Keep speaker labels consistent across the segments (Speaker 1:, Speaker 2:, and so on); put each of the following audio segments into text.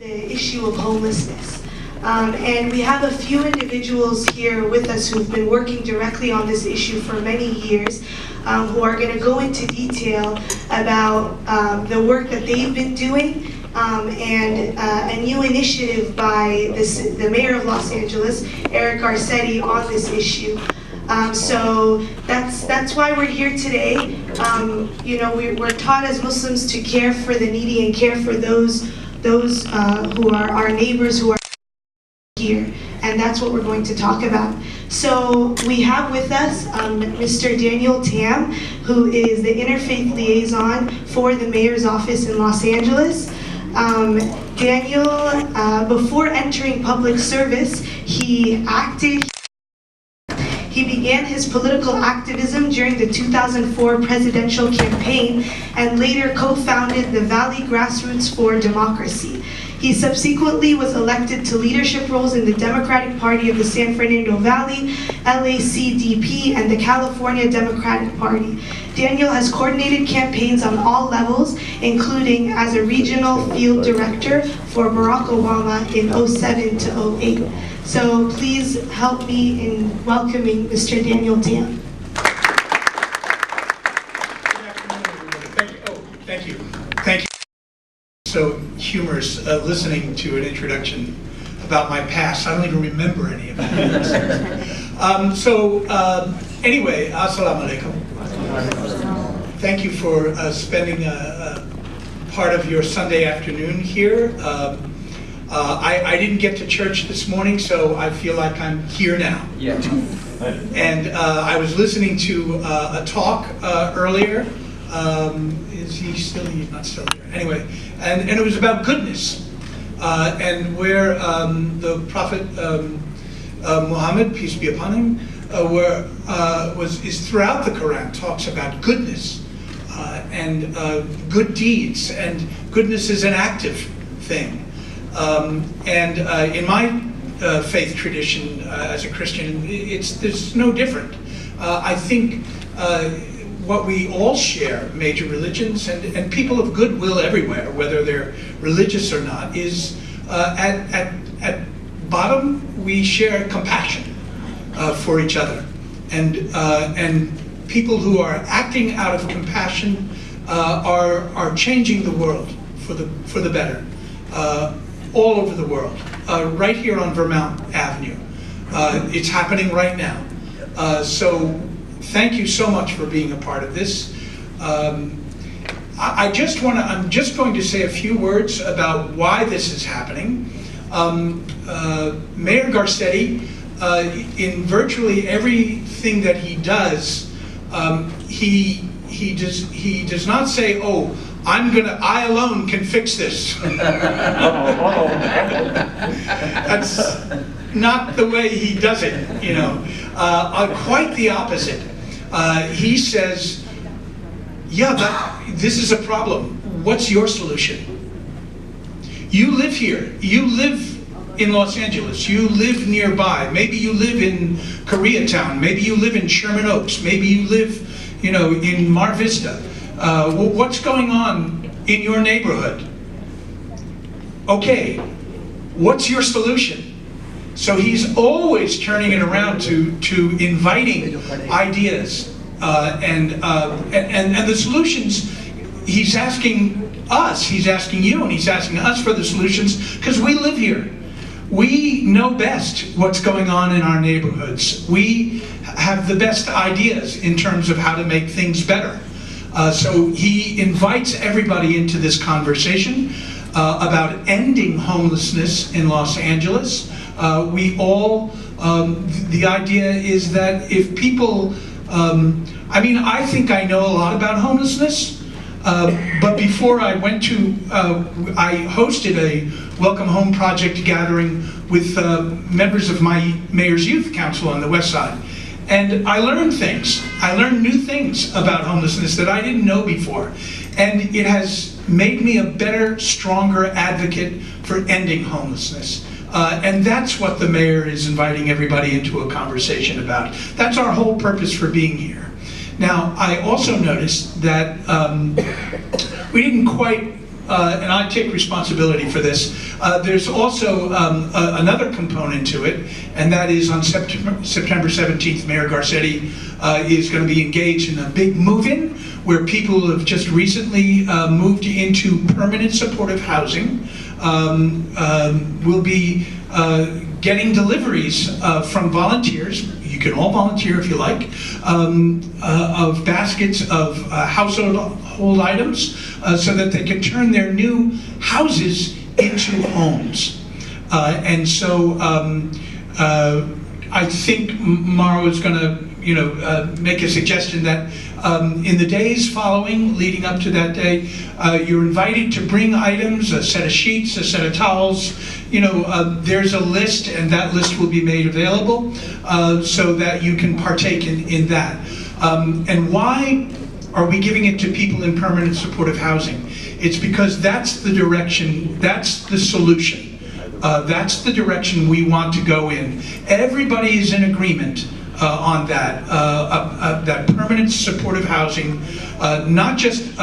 Speaker 1: the issue of homelessness. And we have a few individuals here with us who've been working directly on this issue for many years, who are going to go into detail about the work that they've been doing, and a new initiative by the mayor of Los Angeles, Eric Garcetti, on this issue. So that's why we're here today. You know, we're taught as Muslims to care for the needy and care for those who are our neighbors who are here, and that's what we're going to talk about. So we have with us Mr. Daniel Tam, who is the Interfaith Liaison for the Mayor's Office in Los Angeles. Daniel, before entering public service, he began his political activism during the 2004 presidential campaign and later co-founded the Valley Grassroots for Democracy. He subsequently was elected to leadership roles in the Democratic Party of the San Fernando Valley, LACDP, and the California Democratic Party. Daniel has coordinated campaigns on all levels, including as a regional field director for Barack Obama in 2007 to 2008. So please help me in welcoming Mr. Daniel Tam.
Speaker 2: Thank you. Oh, thank you. Thank you. So humorous listening to an introduction about my past. I don't even remember any of that. Anyway, assalamu alaikum. Thank you for spending part of your Sunday afternoon here. I didn't get to church this morning, so I feel like I'm here now.
Speaker 3: Yeah.
Speaker 2: And I was listening to a talk earlier. Is he still? He's not still here. Anyway, and it was about goodness, and where the Prophet Muhammad, peace be upon him, is throughout the Quran talks about goodness and good deeds, and goodness is an active thing. In my faith tradition as a Christian, there's no different. I think what we all share, major religions and people of goodwill everywhere, whether they're religious or not, is at bottom we share compassion for each other, and people who are acting out of compassion are changing the world for the better. All over the world, right here on Vermont Avenue. It's happening right now. So thank you so much for being a part of this. I'm just going to say a few words about why this is happening. Mayor Garcetti, in virtually everything that he does, he does not say, "Oh, I alone can fix this." That's not the way he does it, you know. Quite the opposite. He says, "Yeah, but this is a problem. What's your solution? You live here. You live in Los Angeles. You live nearby. Maybe you live in Koreatown. Maybe you live in Sherman Oaks. Maybe you live, you know, in Mar Vista. What's going on in your neighborhood? Okay, what's your solution?" So he's always turning it around to inviting ideas and the solutions. He's asking us, he's asking you, and he's asking us for the solutions because we live here. We know best what's going on in our neighborhoods. We have the best ideas in terms of how to make things better. So he invites everybody into this conversation about ending homelessness in Los Angeles. The idea is that if people, I think I know a lot about homelessness, but before I went to, I hosted a Welcome Home Project gathering with members of my Mayor's Youth Council on the West Side. And I learned things. I learned new things about homelessness that I didn't know before. And it has made me a better, stronger advocate for ending homelessness. And that's what the mayor is inviting everybody into a conversation about. That's our whole purpose for being here. Now, I also noticed that we didn't quite and I take responsibility for this, there's also another component to it, and that is on September 17th, Mayor Garcetti is going to be engaged in a big move-in where people have just recently moved into permanent supportive housing. We'll be getting deliveries from volunteers. You can all volunteer if you like, of baskets of household items so that they can turn their new houses into homes. And so I think Mara is going to make a suggestion that in the days following, leading up to that day, you're invited to bring items, a set of sheets, a set of towels. There's a list, and that list will be made available so that you can partake in that. And why are we giving it to people in permanent supportive housing? It's because that's the direction, that's the solution. That's the direction we want to go in. Everybody is in agreement on that, that permanent supportive housing, not just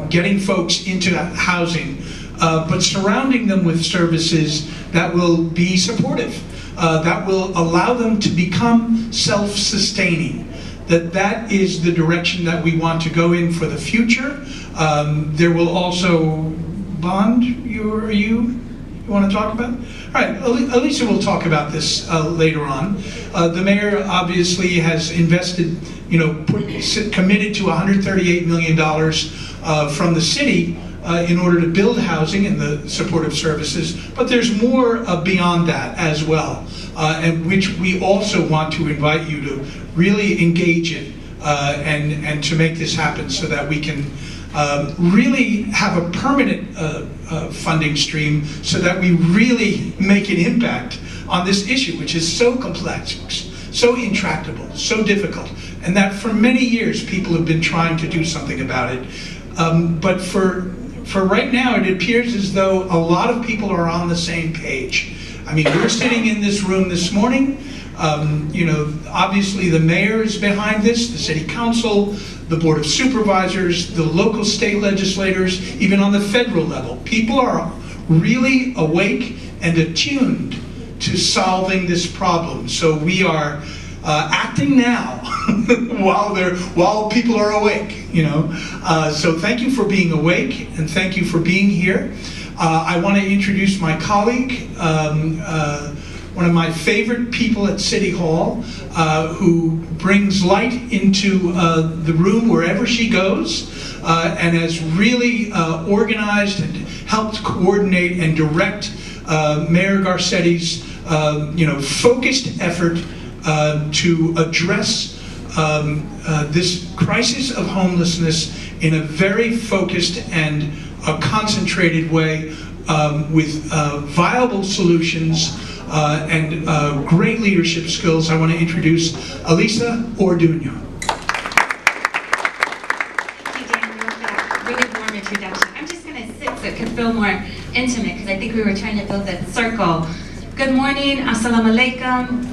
Speaker 2: getting folks into housing, but surrounding them with services that will be supportive, that will allow them to become self-sustaining. That is the direction that we want to go in for the future. There will also, Bond, you want to talk about? All right, Elisa will talk about this later on. The mayor obviously has invested, committed to $138 million from the city in order to build housing and the supportive services, but there's more beyond that as well, and which we also want to invite you to really engage in and to make this happen so that we can really have a permanent funding stream so that we really make an impact on this issue, which is so complex, so intractable, so difficult, and that for many years people have been trying to do something about it. But for right now, it appears as though a lot of people are on the same page. I mean, we're sitting in this room this morning. Obviously the mayor is behind this, the city council, the board of supervisors, the local state legislators, even on the federal level. People are really awake and attuned to solving this problem. So we are acting now while people are awake, So thank you for being awake and thank you for being here. I want to introduce my colleague, one of my favorite people at City Hall, who brings light into the room wherever she goes, and has really organized and helped coordinate and direct Mayor Garcetti's focused effort to address this crisis of homelessness in a very focused and concentrated way with viable solutions and great leadership skills. I want to introduce Elisa Orduño.
Speaker 3: Thank you, Daniel, for that really warm introduction. I'm just going to sit so it can feel more intimate because I think we were trying to build that circle. Good morning, assalamu alaikum.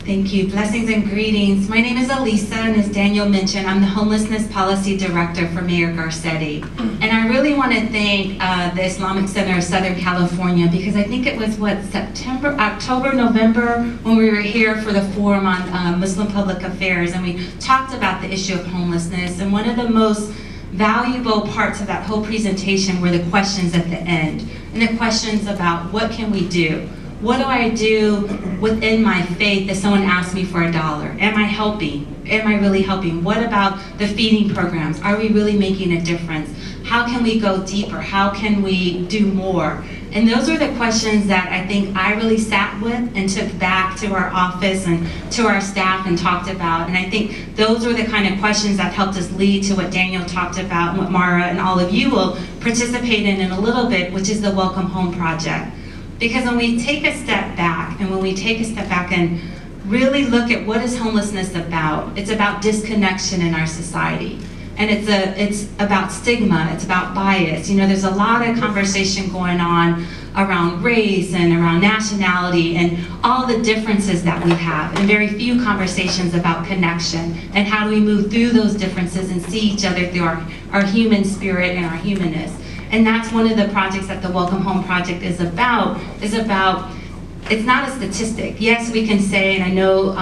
Speaker 3: Thank you. Blessings and greetings. My name is Elisa, and as Daniel mentioned, I'm the Homelessness Policy Director for Mayor Garcetti. And I really want to thank the Islamic Center of Southern California because I think it was, October, November, when we were here for the Forum on Muslim Public Affairs, and we talked about the issue of homelessness. And one of the most valuable parts of that whole presentation were the questions at the end. And the questions about what can we do? What do I do within my faith if someone asks me for $1? Am I helping? Am I really helping? What about the feeding programs? Are we really making a difference? How can we go deeper? How can we do more? And those are the questions that I think I really sat with and took back to our office and to our staff and talked about. And I think those are the kind of questions that helped us lead to what Daniel talked about and what Mara and all of you will participate in a little bit, which is the Welcome Home Project. Because when we take a step back and really look at what is homelessness about, it's about disconnection in our society. and it's about stigma, it's about bias. You know, there's a lot of conversation going on around race and around nationality and all the differences that we have, and very few conversations about connection and how do we move through those differences and see each other through our human spirit and our humanness. And that's one of the projects that the Welcome Home Project is about, it's not a statistic. Yes, we can say, and I know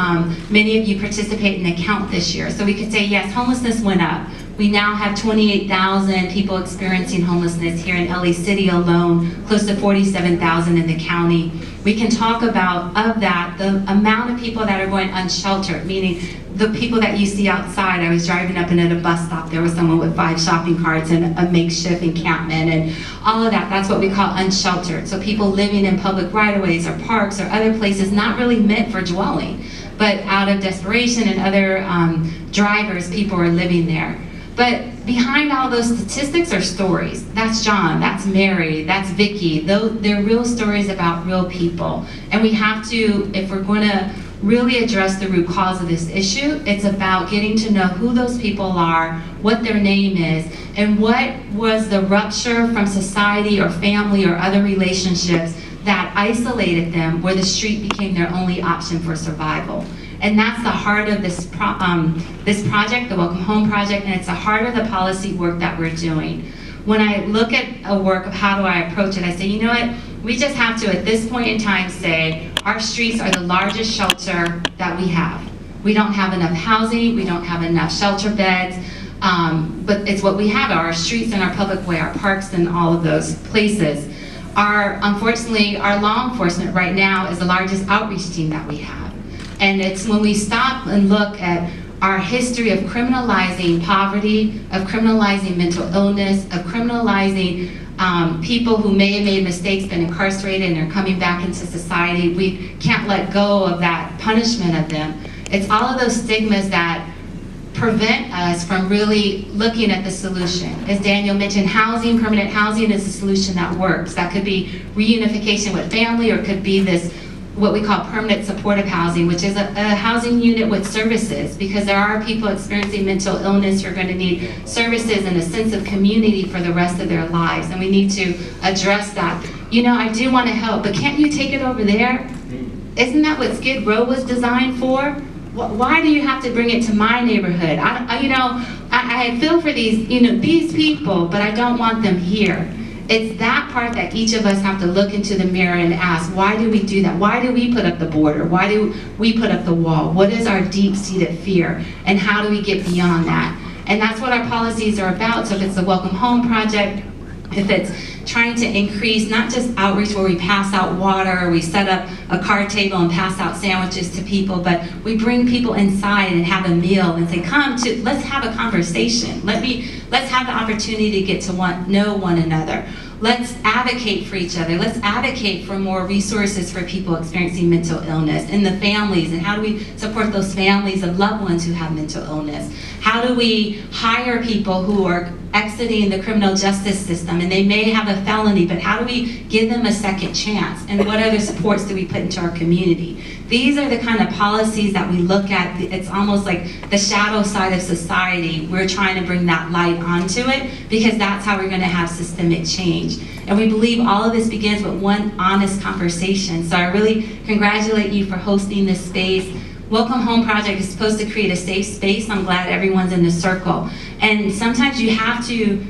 Speaker 3: many of you participate in a count this year, so we could say, yes, homelessness went up. We now have 28,000 people experiencing homelessness here in LA City alone, close to 47,000 in the county. We can talk about, of that, the amount of people that are going unsheltered, meaning the people that you see outside. I was driving up and at a bus stop, there was someone with 5 shopping carts and a makeshift encampment and all of that. That's what we call unsheltered. So people living in public right-of-ways or parks or other places not really meant for dwelling, but out of desperation and other drivers, people are living there. But behind all those statistics are stories. That's John, that's Mary, that's Vicky. They're real stories about real people. And we have to, if we're going to really address the root cause of this issue, it's about getting to know who those people are, what their name is, and what was the rupture from society or family or other relationships that isolated them, where the street became their only option for survival. And that's the heart of this project, the Welcome Home Project, and it's the heart of the policy work that we're doing. When I look at a work of how do I approach it, I say, you know what, we just have to, at this point in time, say our streets are the largest shelter that we have. We don't have enough housing, we don't have enough shelter beds, but it's what we have, our streets and our public way, our parks and all of those places. Unfortunately, our law enforcement right now is the largest outreach team that we have. And it's when we stop and look at our history of criminalizing poverty, of criminalizing mental illness, of criminalizing people who may have made mistakes, been incarcerated, and are coming back into society. We can't let go of that punishment of them. It's all of those stigmas that prevent us from really looking at the solution. As Daniel mentioned, housing, permanent housing is a solution that works. That could be reunification with family, or it could be this what we call permanent supportive housing, which is a housing unit with services, because there are people experiencing mental illness who are going to need services and a sense of community for the rest of their lives, and we need to address that. You know, I do want to help, but can't you take it over there? Isn't that what Skid Row was designed for? Why do you have to bring it to my neighborhood? I feel for these, these people, but I don't want them here. It's that part that each of us have to look into the mirror and ask, why do we do that? Why do we put up the border? Why do we put up the wall? What is our deep-seated fear? And how do we get beyond that? And that's what our policies are about. So if it's the Welcome Home Project, if it's trying to increase not just outreach where we pass out water or we set up a card table and pass out sandwiches to people, but we bring people inside and have a meal and say, let's have a conversation. Let's have the opportunity to get to know one another. Let's advocate for each other. Let's advocate for more resources for people experiencing mental illness and the families, and how do we support those families of loved ones who have mental illness? How do we hire people who are exiting the criminal justice system and they may have a felony, but how do we give them a second chance? And what other supports do we put into our community? These are the kind of policies that we look at. It's almost like the shadow side of society. We're trying to bring that light onto it, because that's how we're going to have systemic change. And we believe all of this begins with one honest conversation. So I really congratulate you for hosting this space. Welcome Home Project is supposed to create a safe space. I'm glad everyone's in the circle. And sometimes you have to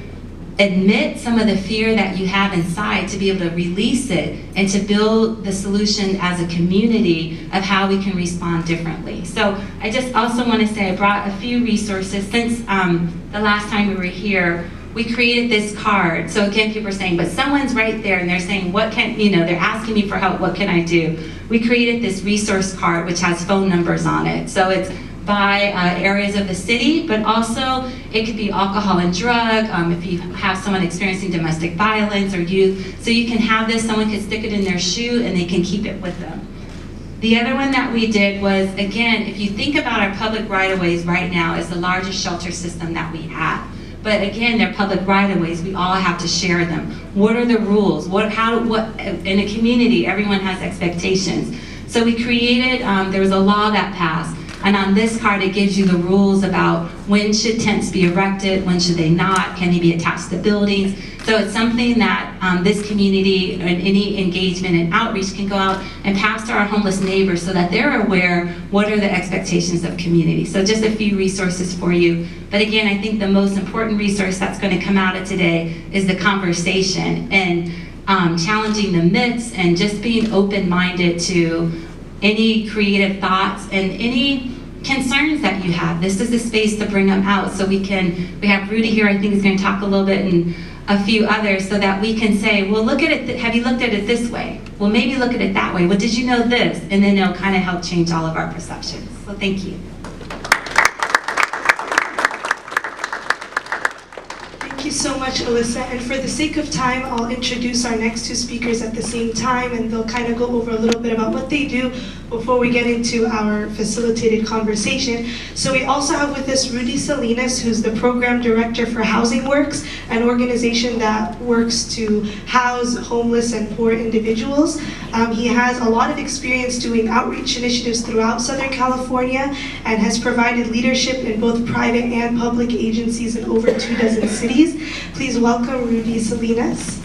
Speaker 3: admit some of the fear that you have inside to be able to release it and to build the solution as a community of how we can respond differently. So I just also want to say I brought a few resources. Since the last time we were here, we created this card. So again, people are saying, but someone's right there and they're saying, they're asking me for help, what can I do? We created this resource card which has phone numbers on it. So it's by areas of the city, but also it could be alcohol and drug, if you have someone experiencing domestic violence or youth. So you can have this, someone can stick it in their shoe and they can keep it with them. The other one that we did was, again, if you think about our public right-of-ways right now, is the largest shelter system that we have. But again, they're public right-of-ways. We all have to share them. What are the rules? In a community, everyone has expectations. So we created, there was a law that passed And on this card, it gives you the rules about when should tents be erected, when should they not, can they be attached to buildings. So it's something that this community and any engagement and outreach can go out and pass to our homeless neighbors so that they're aware what are the expectations of community. So just a few resources for you. But again, I think the most important resource that's going to come out of today is the conversation and challenging the myths and just being open-minded to any creative thoughts and any concerns that you have. This is a space to bring them out so we have Rudy here, I think is going to talk a little bit, and a few others, so that we can say, well, look at it, have you looked at it this way? Well, maybe look at it that way. Well, did you know this? And then it'll kind of help change all of our perceptions. So thank you.
Speaker 1: Thank you so much, Alyssa. And for the sake of time, I'll introduce our next two speakers at the same time, and they'll kind of go over a little bit about what they do before we get into our facilitated conversation. So we also have with us Rudy Salinas, who's the Program Director for Housing Works, an organization that works to house homeless and poor individuals. He has a lot of experience doing outreach initiatives throughout Southern California and has provided leadership in both private and public agencies in over 24 cities. Please welcome Rudy Salinas.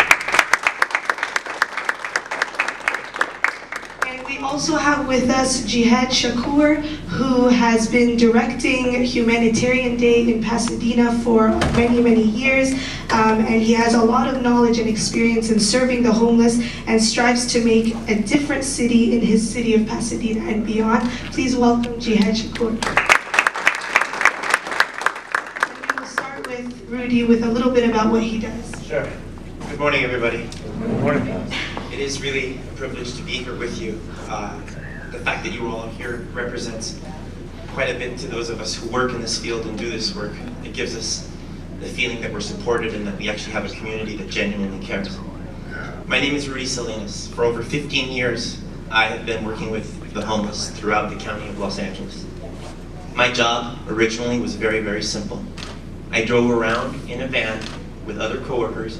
Speaker 1: And we also have with us Jihad Shakur, who has been directing Humanitarian Day in Pasadena for many, many years. And he has a lot of knowledge and experience in serving the homeless and strives to make a different city in his city of Pasadena and beyond. Please welcome Jihad Shakur. Rudy with a little bit about what he does.
Speaker 4: Sure. Good morning, everybody. Good morning. It is really a privilege to be here with you. The fact that you all are here represents quite a bit to those of us who work in this field and do this work. It gives us the feeling that we're supported and that we actually have a community that genuinely cares. My name is Rudy Salinas. For over 15 years, I have been working with the homeless throughout the county of Los Angeles. My job originally was very, very simple. I drove around in a van with other coworkers,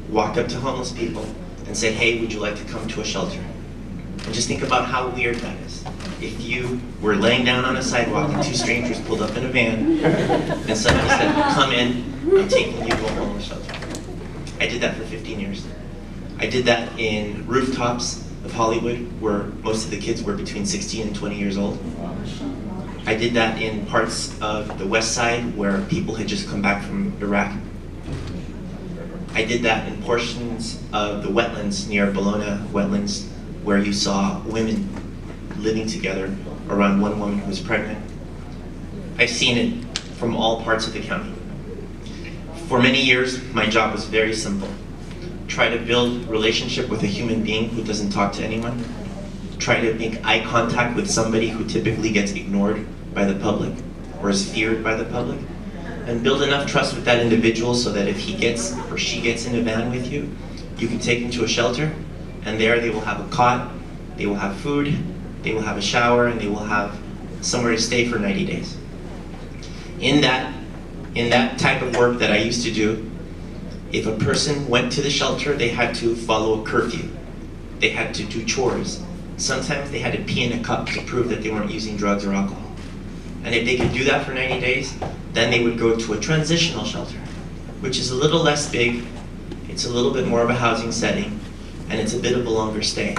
Speaker 4: walked up to homeless people, and said, hey, would you like to come to a shelter? And just think about how weird that is. If you were laying down on a sidewalk and two strangers pulled up in a van and suddenly said, come in, I'm taking you to a homeless shelter. I did that for 15 years. I did that in rooftops of Hollywood, where most of the kids were between 16 and 20 years old. I did that in parts of the West Side where people had just come back from Iraq. I did that in portions of the wetlands near Bologna wetlands where you saw women living together around one woman who was pregnant. I've seen it from all parts of the county. For many years, my job was very simple. Try to build a relationship with a human being who doesn't talk to anyone. Try to make eye contact with somebody who typically gets ignored by the public or is feared by the public, and build enough trust with that individual so that if he gets or she gets in a van with you, you can take them to a shelter, and there they will have a cot, they will have food, they will have a shower, and they will have somewhere to stay for 90 days. In that type of work that I used to do, if a person went to the shelter, they had to follow a curfew. They had to do chores. Sometimes they had to pee in a cup to prove that they weren't using drugs or alcohol. And if they could do that for 90 days, then they would go to a transitional shelter, which is a little less big, it's a little bit more of a housing setting, and it's a bit of a longer stay.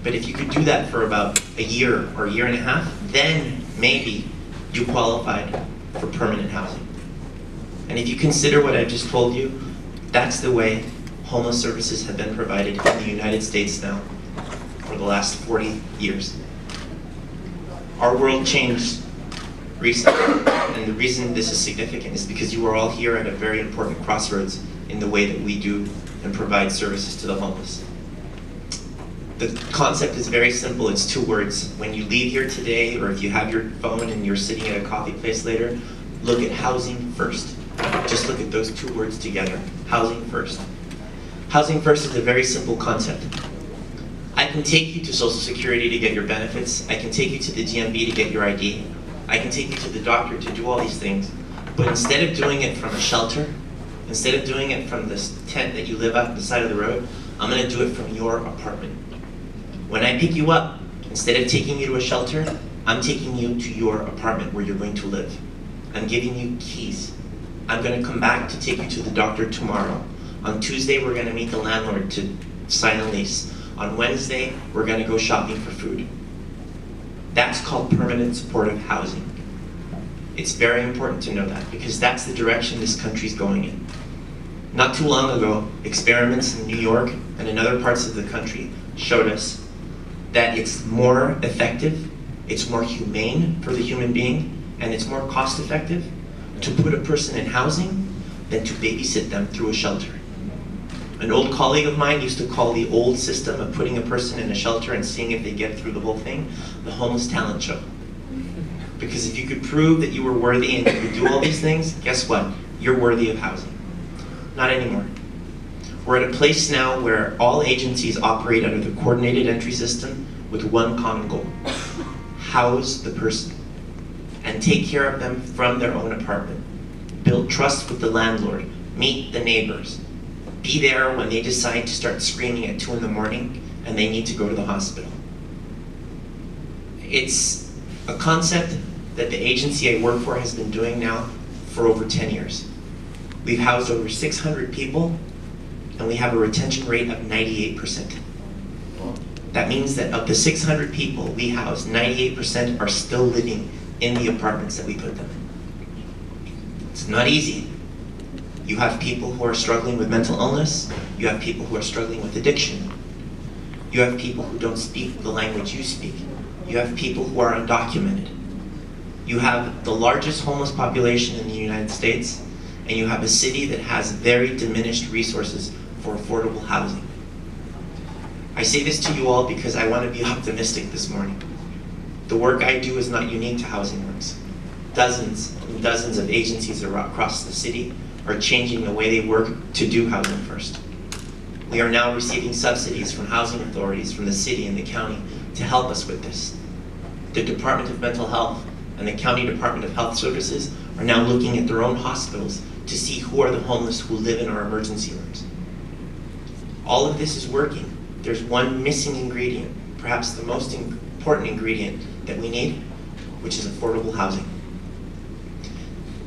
Speaker 4: But if you could do that for about a year or a year and a half, then maybe you qualified for permanent housing. And if you consider what I just told you, that's the way homeless services have been provided in the United States now for the last 40 years. Our world changed recently, and the reason this is significant is because you are all here at a very important crossroads in the way that we do and provide services to the homeless. The concept is very simple, it's two words. When you leave here today, or if you have your phone and you're sitting at a coffee place later, look at housing first. Just look at those two words together, housing first. Housing first is a very simple concept. I can take you to Social Security to get your benefits. I can take you to the DMV to get your ID. I can take you to the doctor to do all these things. But instead of doing it from a shelter, instead of doing it from this tent that you live at the side of the road, I'm going to do it from your apartment. When I pick you up, instead of taking you to a shelter, I'm taking you to your apartment where you're going to live. I'm giving you keys. I'm going to come back to take you to the doctor tomorrow. On Tuesday, we're going to meet the landlord to sign a lease. On Wednesday, we're going to go shopping for food. That's called permanent supportive housing. It's very important to know that, because that's the direction this country's going in. Not too long ago, experiments in New York and in other parts of the country showed us that it's more effective, it's more humane for the human being, and it's more cost effective to put a person in housing than to babysit them through a shelter. An old colleague of mine used to call the old system of putting a person in a shelter and seeing if they get through the whole thing, the homeless talent show. Because if you could prove that you were worthy and you could do all these things, guess what? You're worthy of housing. Not anymore. We're at a place now where all agencies operate under the coordinated entry system with one common goal: house the person and take care of them from their own apartment. Build trust with the landlord, meet the neighbors, be there when they decide to start screaming at 2 in the morning and they need to go to the hospital. It's a concept that the agency I work for has been doing now for over 10 years. We've housed over 600 people and we have a retention rate of 98%. That means that of the 600 people we house, 98% are still living in the apartments that we put them in. It's not easy. You have people who are struggling with mental illness. You have people who are struggling with addiction. You have people who don't speak the language you speak. You have people who are undocumented. You have the largest homeless population in the United States, and you have a city that has very diminished resources for affordable housing. I say this to you all because I want to be optimistic this morning. The work I do is not unique to Housing Works. Dozens and dozens of agencies across the city are changing the way they work to do Housing First. We are now receiving subsidies from housing authorities from the city and the county to help us with this. The Department of Mental Health and the County Department of Health Services are now looking at their own hospitals to see who are the homeless who live in our emergency rooms. All of this is working. There's one missing ingredient, perhaps the most important ingredient that we need, which is affordable housing.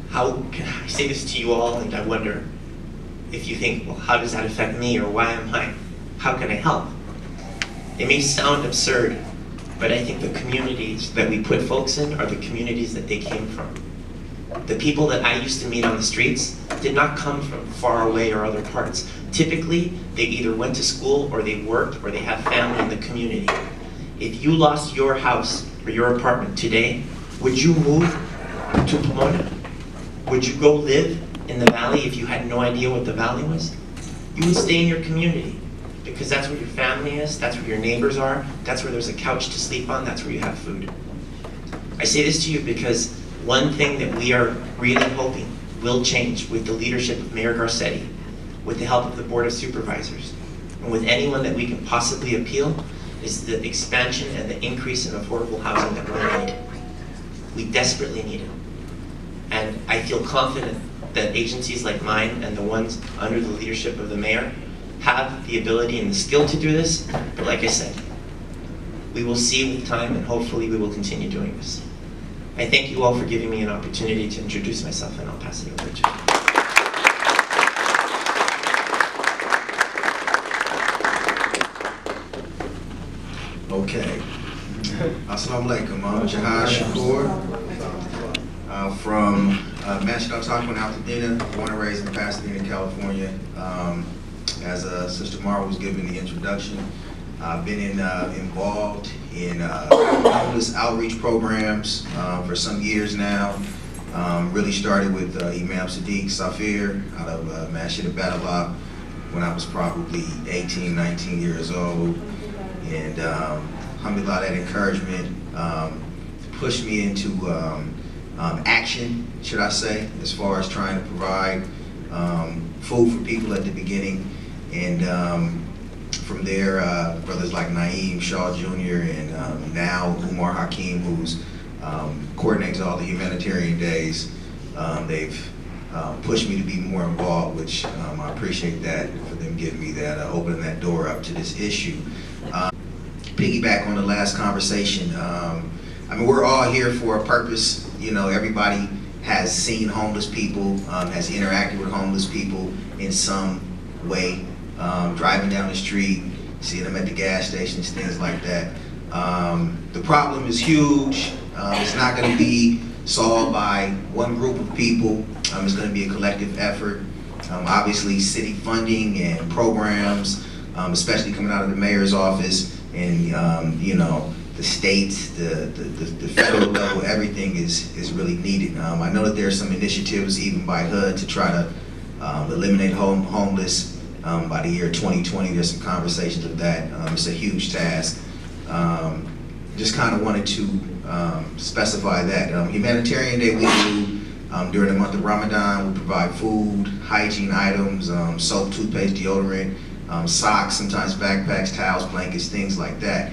Speaker 4: How can I say this to you all, and I wonder if you think, well, how does that affect me, or how can I help? It may sound absurd, but I think the communities that we put folks in are the communities that they came from. The people that I used to meet on the streets did not come from far away or other parts. Typically, they either went to school, or they worked, or they have family in the community. If you lost your house or your apartment today, would you move to Pomona? Would you go live in the valley if you had no idea what the valley was? You would stay in your community because that's where your family is, that's where your neighbors are, that's where there's a couch to sleep on, that's where you have food. I say this to you because one thing that we are really hoping will change with the leadership of Mayor Garcetti, with the help of the Board of Supervisors, and with anyone that we can possibly appeal, is the expansion and the increase in affordable housing that we need. We desperately need it. And I feel confident that agencies like mine and the ones under the leadership of the mayor have the ability and the skill to do this, but like I said, we will see with time, and hopefully we will continue doing this. I thank you all for giving me an opportunity to introduce myself, and I'll pass it over to you.
Speaker 5: Okay. Assalamu alaikum. I'm Jihad Shakur from Mascot Taco in Altadena, born and raised in Pasadena, California. As Sister Mara was giving the introduction, I've been involved in homeless outreach programs for some years now. Really started with Imam Sadiq Safir out of Masjid al-Badallah when I was probably 18, 19 years old. And alhamdulillah, that encouragement pushed me into action, should I say, as far as trying to provide food for people at the beginning. And from there, brothers like Naeem Shaw Jr. and now Umar Hakim, who's coordinates all the humanitarian days, they've pushed me to be more involved, which I appreciate that, for them giving me that, opening that door up to this issue. Piggyback on the last conversation, I mean, we're all here for a purpose. You know, everybody has seen homeless people, has interacted with homeless people in some way, driving down the street, seeing them at the gas stations, things like that. The problem is huge. It's not going to be solved by one group of people. It's going to be a collective effort. Obviously, city funding and programs, especially coming out of the mayor's office, and you know, the states, the federal level, everything is really needed. I know that there's some initiatives even by HUD to try to eliminate homeless by the year 2020. There's some conversations of that. It's a huge task. Just kind of wanted to specify that. Humanitarian Day we do during the month of Ramadan. We provide food, hygiene items, soap, toothpaste, deodorant, socks, sometimes backpacks, towels, blankets, things like that.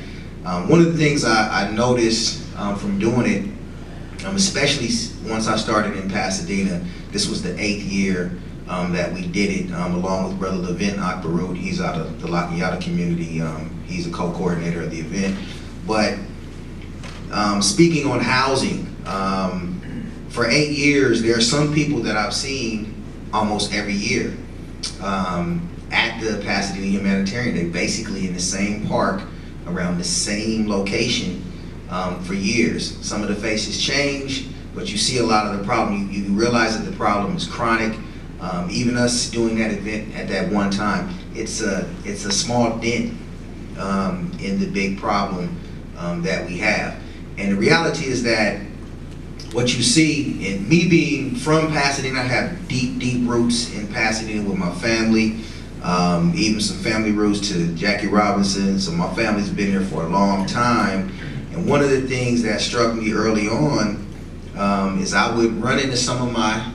Speaker 5: One of the things I noticed from doing it, especially once I started in Pasadena, this was the 8th year that we did it, along with Brother Levin Akbarut. He's out of the La Piñata community. He's a co-coordinator of the event. But speaking on housing, for 8 years, there are some people that I've seen almost every year at the Pasadena Humanitarian Day, basically in the same park, around the same location for years. Some of the faces change, but you see a lot of the problem. You realize that the problem is chronic. Even us doing that event at that one time, it's a small dent in the big problem that we have. And the reality is that what you see, and me being from Pasadena, I have deep roots in Pasadena with my family, even some family roots to Jackie Robinson, so my family's been here for a long time. And one of the things that struck me early on is I would run into some of my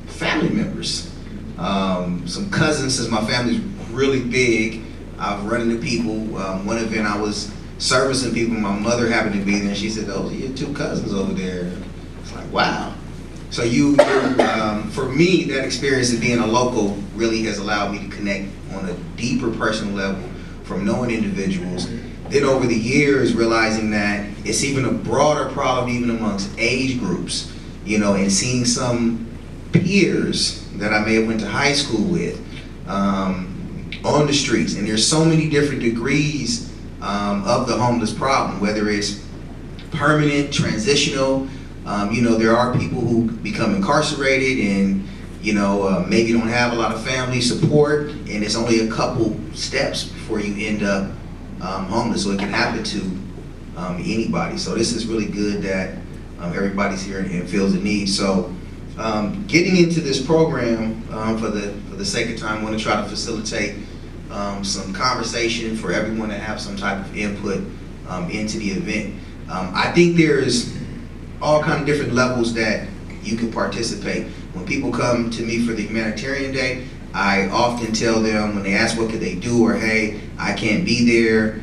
Speaker 5: family members, some cousins, since my family's really big. I've run into people. One event I was servicing people, my mother happened to be there, and she said, "Oh, your 2 cousins over there." It's like, wow. So for me, that experience of being a local really has allowed me to connect on a deeper personal level from knowing individuals. Then over the years, realizing that it's even a broader problem even amongst age groups, you know, and seeing some peers that I may have went to high school with on the streets. And there's so many different degrees of the homeless problem, whether it's permanent, transitional. You know, there are people who become incarcerated and, you know, maybe don't have a lot of family support, and it's only a couple steps before you end up homeless. So it can happen to anybody. So this is really good that everybody's here and feels the need. So getting into this program, for the sake of time, I want to try to facilitate some conversation for everyone to have some type of input into the event. I think there's all kind of different levels that you can participate. When people come to me for the Humanitarian Day, I often tell them when they ask what could they do, or hey, I can't be there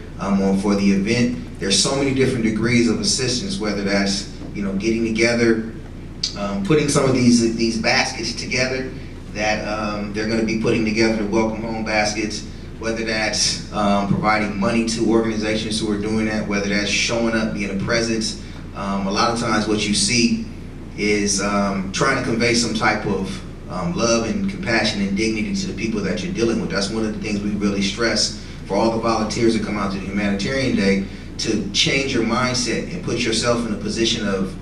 Speaker 5: for the event, there's so many different degrees of assistance, whether that's, you know, getting together, putting some of these baskets together that they're going to be putting together, the welcome home baskets, whether that's providing money to organizations who are doing that, whether that's showing up, being a presence. A lot of times what you see is trying to convey some type of love and compassion and dignity to the people that you're dealing with. That's one of the things we really stress for all the volunteers that come out to the Humanitarian Day, to change your mindset and put yourself in a position of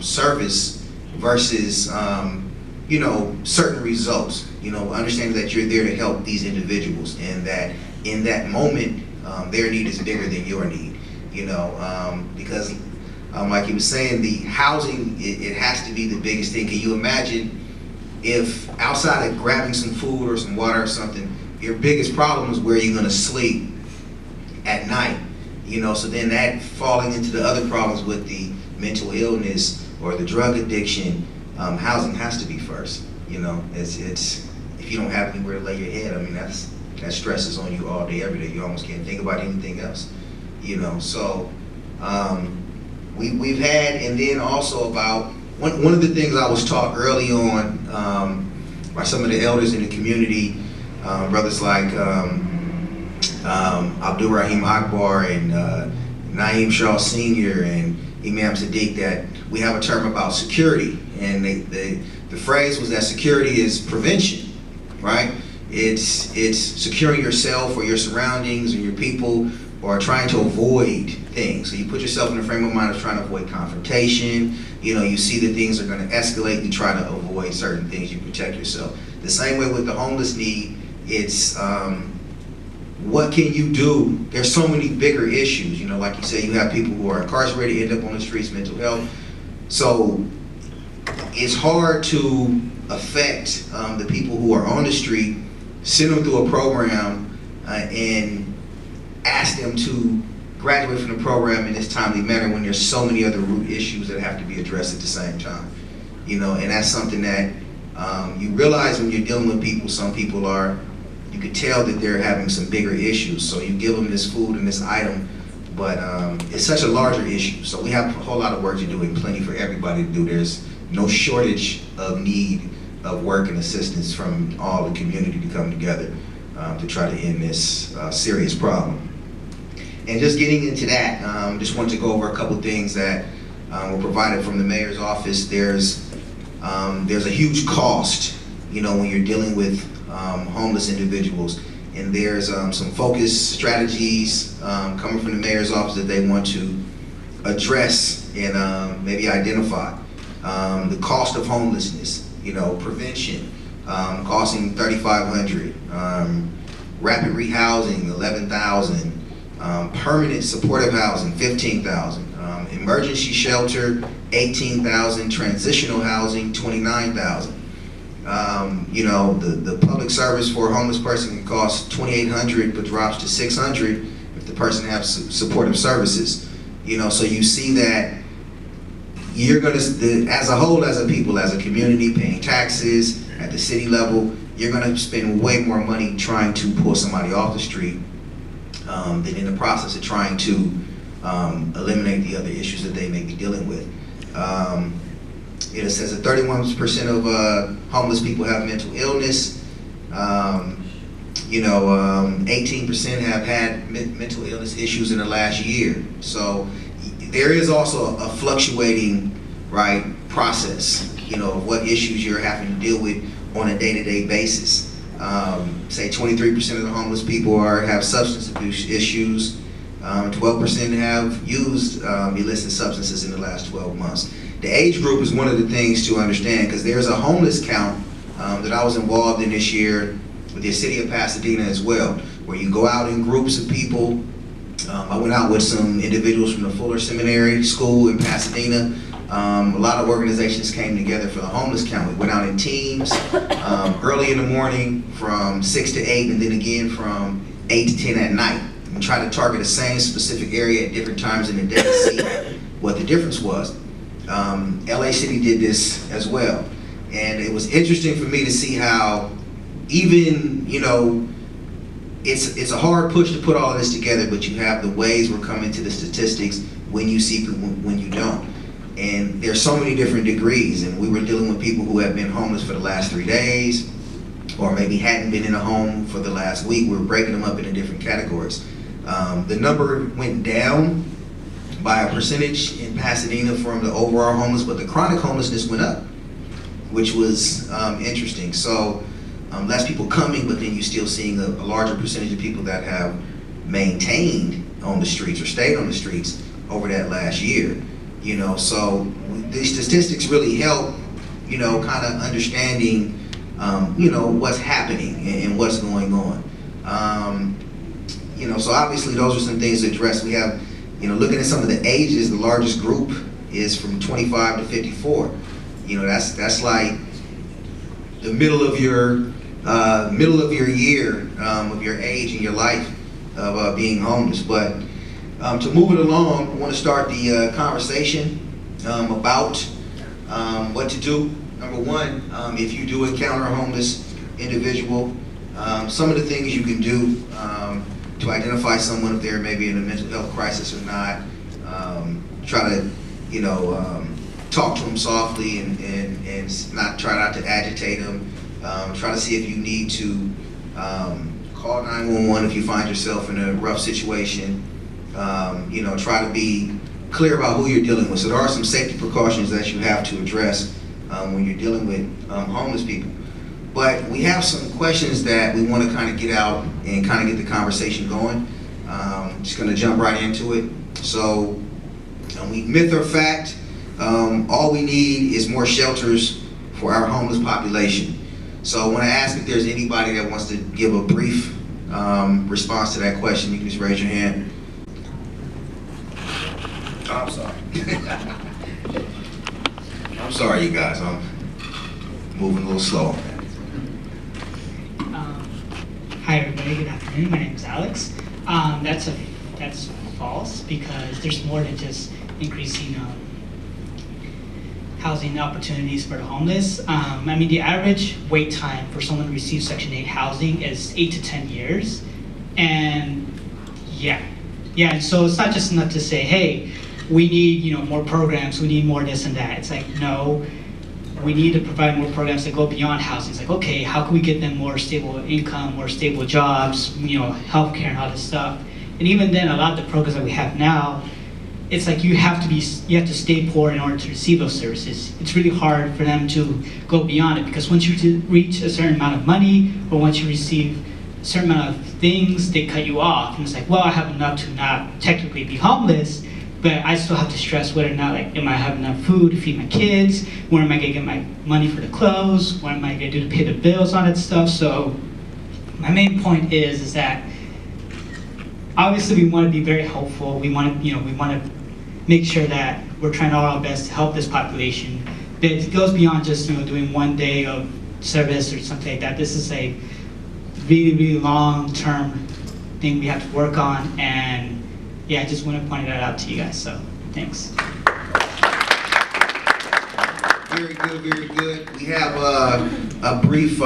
Speaker 5: service versus you know, certain results. You know, understanding that you're there to help these individuals, and that in that moment their need is bigger than your need. You know, because like he was saying, the housing, it has to be the biggest thing. Can you imagine if outside of grabbing some food or some water or something, your biggest problem is where you're going to sleep at night? You know, so then that falling into the other problems with the mental illness or the drug addiction, housing has to be first. You know, it's if you don't have anywhere to lay your head, I mean, that stress is on you all day, every day. You almost can't think about anything else. You know, so we've had, and then also about one of the things I was taught early on by some of the elders in the community, brothers like Abdul Rahim Akbar and Naeem Shaw Sr. and Imam Sadiq, that we have a term about security, and the phrase was that security is prevention, right? It's securing yourself or your surroundings or your people, or trying to avoid things. So you put yourself in a frame of mind of trying to avoid confrontation. You know, you see that things are going to escalate, you try to avoid certain things, you protect yourself. The same way with the homeless need, it's what can you do? There's so many bigger issues. You know, like you said, you have people who are incarcerated, end up on the streets, mental health. So it's hard to affect the people who are on the street, send them through a program and ask them to graduate from the program in this timely manner when there's so many other root issues that have to be addressed at the same time. You know, and that's something that you realize when you're dealing with people. Some people are, you could tell that they're having some bigger issues, so you give them this food and this item, but it's such a larger issue. So we have a whole lot of work to do and plenty for everybody to do. There's no shortage of need of work and assistance from all the community to come together to try to end this serious problem. And just getting into that, just wanted to go over a couple things that were provided from the mayor's office. There's a huge cost, you know, when you're dealing with homeless individuals, and there's some focus strategies coming from the mayor's office that they want to address and maybe identify. The cost of homelessness, you know, prevention, costing $3,500, rapid rehousing, $11,000. Permanent supportive housing, $15,000. Emergency shelter, $18,000. Transitional housing, $29,000. You know, the public service for a homeless person can cost $2,800, but drops to $600 if the person has supportive services. You know, so you see that you're gonna, as a whole, as a people, as a community, paying taxes at the city level, you're gonna spend way more money trying to pull somebody off the street than in the process of trying to eliminate the other issues that they may be dealing with. It says that 31% of homeless people have mental illness. You know, 18% have had mental illness issues in the last year. So there is also a fluctuating, right, process, you know, of what issues you're having to deal with on a day-to-day basis. Say 23% of the homeless people have substance abuse issues. 12% have used illicit substances in the last 12 months. The age group is one of the things to understand, because there's a homeless count that I was involved in this year with the city of Pasadena as well, where you go out in groups of people. I went out with some individuals from the Fuller Seminary School in Pasadena. A lot of organizations came together for the homeless count. We went out in teams early in the morning from 6 to 8, and then again from 8 to 10 at night. And try to target the same specific area at different times in the day to see what the difference was. LA City did this as well. And it was interesting for me to see how even, you know, it's a hard push to put all of this together, but you have the ways we're coming to the statistics when you see people, when you don't. And there's so many different degrees, and we were dealing with people who have been homeless for the last 3 days, or maybe hadn't been in a home for the last week. We're breaking them up into different categories. The number went down by a percentage in Pasadena from the overall homeless, but the chronic homelessness went up, which was interesting. So less people coming, but then you're still seeing a larger percentage of people that have maintained on the streets or stayed on the streets over that last year. You know, so these statistics really help, you know, kind of understanding, you know, what's happening and what's going on. You know, so obviously those are some things to address. We have, you know, looking at some of the ages, the largest group is from 25 to 54. You know, that's like the middle of your year of your age and your life of being homeless. But to move it along, I want to start the conversation about what to do. Number one, if you do encounter a homeless individual, some of the things you can do to identify someone if they're maybe in a mental health crisis or not. Try to, you know, talk to them softly and not to agitate them. Try to see if you need to call 911 if you find yourself in a rough situation. You know, try to be clear about who you're dealing with. So there are some safety precautions that you have to address when you're dealing with homeless people. But we have some questions that we want to kind of get out and kind of get the conversation going. Just going to jump right into it. So, myth or fact, all we need is more shelters for our homeless population. So I want to ask if there's anybody that wants to give a brief response to that question. You can just raise your hand. Oh, I'm sorry. I'm sorry, you guys. I'm moving a little slow.
Speaker 6: Hi everybody, good afternoon. My name is Alex. That's false, because there's more than just increasing housing opportunities for the homeless. I mean, the average wait time for someone to receive Section 8 housing is 8 to 10 years. And yeah, so it's not just enough to say, hey, we need more programs, we need more this and that. It's like, no, we need to provide more programs that go beyond housing. It's like, okay, how can we get them more stable income, more stable jobs, healthcare and all this stuff. And even then, a lot of the programs that we have now, it's like you have to stay poor in order to receive those services. It's really hard for them to go beyond it, because once you reach a certain amount of money, or once you receive a certain amount of things, they cut you off. And it's like, well, I have enough to not technically be homeless, but I still have to stress whether or not, like, am I having enough food to feed my kids? Where am I gonna get my money for the clothes? What am I gonna do to pay the bills on that stuff? So my main point is that obviously we want to be very helpful. We want to make sure that we're trying all our best to help this population. But it goes beyond just doing one day of service or something like that. This is a really, really long-term thing we have to work on, and yeah, I just want to point that out to you guys. So thanks.
Speaker 5: Very good, very good. We have a brief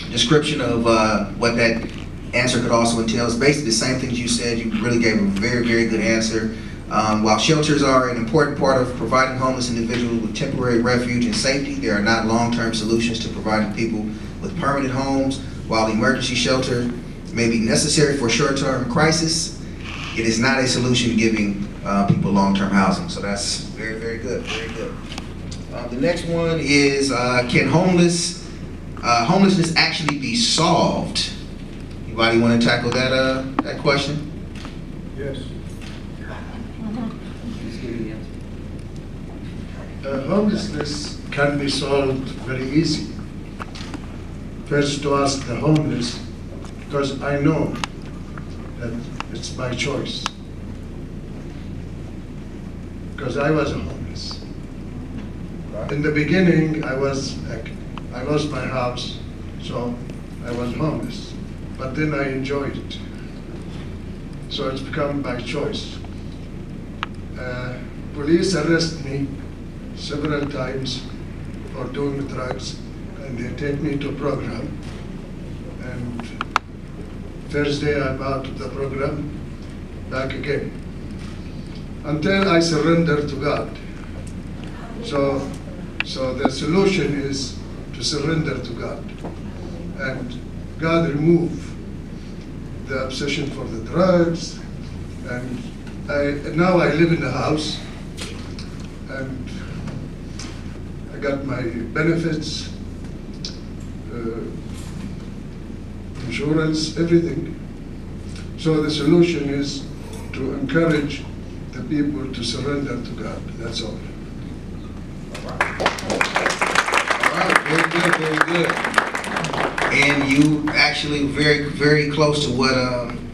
Speaker 5: description of what that answer could also entail. It's basically the same things you said. You really gave a very, very good answer. While shelters are an important part of providing homeless individuals with temporary refuge and safety, they are not long-term solutions to providing people with permanent homes. While emergency shelter may be necessary for short-term crisis, it is not a solution to giving people long-term housing. So that's very, very good, very good. The next one is, can homelessness actually be solved? Anybody want to tackle that question?
Speaker 7: Yes. Homelessness can be solved very easy. First, to ask the homeless, because I know that it's my choice. Because I was homeless. In the beginning, I lost my house, so I was homeless. But then I enjoyed it. So it's become by choice. Police arrest me several times for doing drugs, and they take me to a program. And Thursday I'm out of the program, back again. Until I surrender to God. So the solution is to surrender to God. And God remove the obsession for the drugs, and now I live in the house, and I got my benefits, insurance, everything. So the solution is to encourage the people to surrender to God. That's all.
Speaker 5: All right, very good, very good. And you actually very, very close to what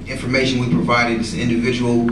Speaker 5: information we provided. It's an individual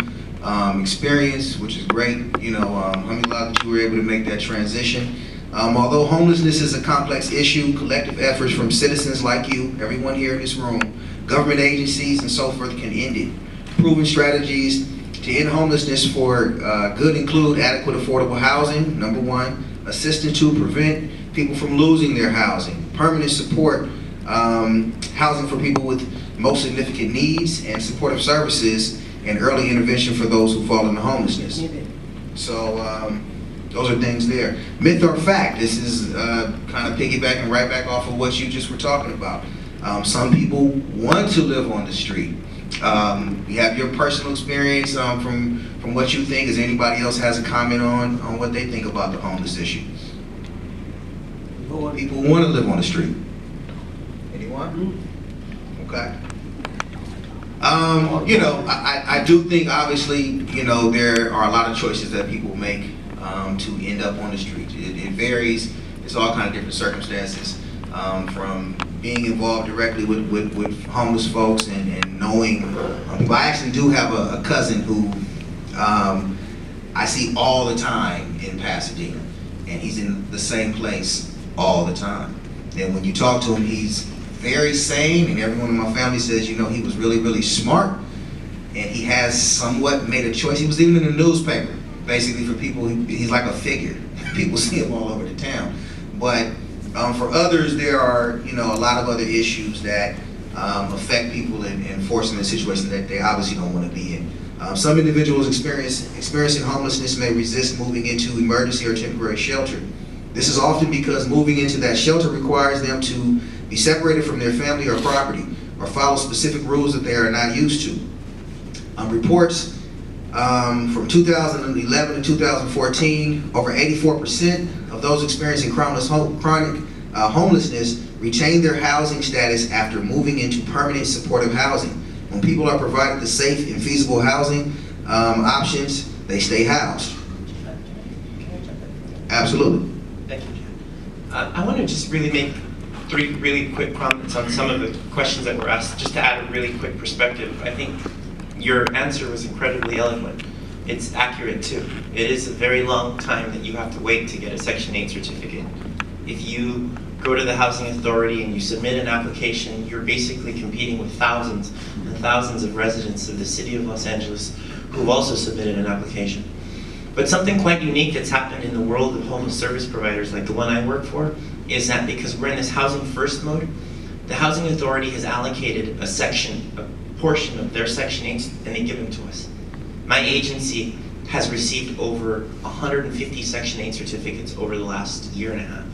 Speaker 5: experience, which is great. I'm glad that you were able to make that transition. Although homelessness is a complex issue, collective efforts from citizens like you, everyone here in this room, government agencies and so forth can end it. Proven strategies to end homelessness for good include adequate affordable housing, number one, assistance to prevent people from losing their housing, permanent support, housing for people with most significant needs, and supportive services and early intervention for those who fall into homelessness. So those are things there. Myth or fact, this is kind of piggybacking right back off of what you just were talking about. Some people want to live on the street. You have your personal experience from what you think. Does anybody else has a comment on what they think about the homeless issue? People who want to live on the street. Anyone? Okay. You know, I do think obviously, you know, there are a lot of choices that people make to end up on the street. It varies. It's all kind of different circumstances. From being involved directly with homeless folks and knowing, I actually do have a cousin who I see all the time in Pasadena, and he's in the same place all the time. And when you talk to him, he's very sane, and everyone in my family says, you know, he was really, really smart, and he has somewhat made a choice. He was even in the newspaper, basically for people, he's like a figure. People see him all over the town. But for others, there are, you know, a lot of other issues that affect people and force them in situations that they obviously don't want to be in. Some individuals experiencing homelessness may resist moving into emergency or temporary shelter. This is often because moving into that shelter requires them to be separated from their family or property, or follow specific rules that they are not used to. Reports from 2011 to 2014, over 84% of those experiencing chronic homelessness retain their housing status after moving into permanent supportive housing. When people are provided the safe and feasible housing options, they stay housed. Absolutely.
Speaker 4: Thank you, Jan. I want to just really make 3 really quick comments on some of the questions that were asked, just to add a really quick perspective. I think your answer was incredibly eloquent. It's accurate too. It is a very long time that you have to wait to get a Section 8 certificate. If you go to the Housing Authority and you submit an application, you're basically competing with thousands and thousands of residents of the city of Los Angeles who've also submitted an application. But something quite unique that's happened in the world of homeless service providers, like the one I work for, is that because we're in this housing first mode, the Housing Authority has allocated a portion of their Section 8s, and they give them to us. My agency has received over 150 Section 8 certificates over the last year and a half.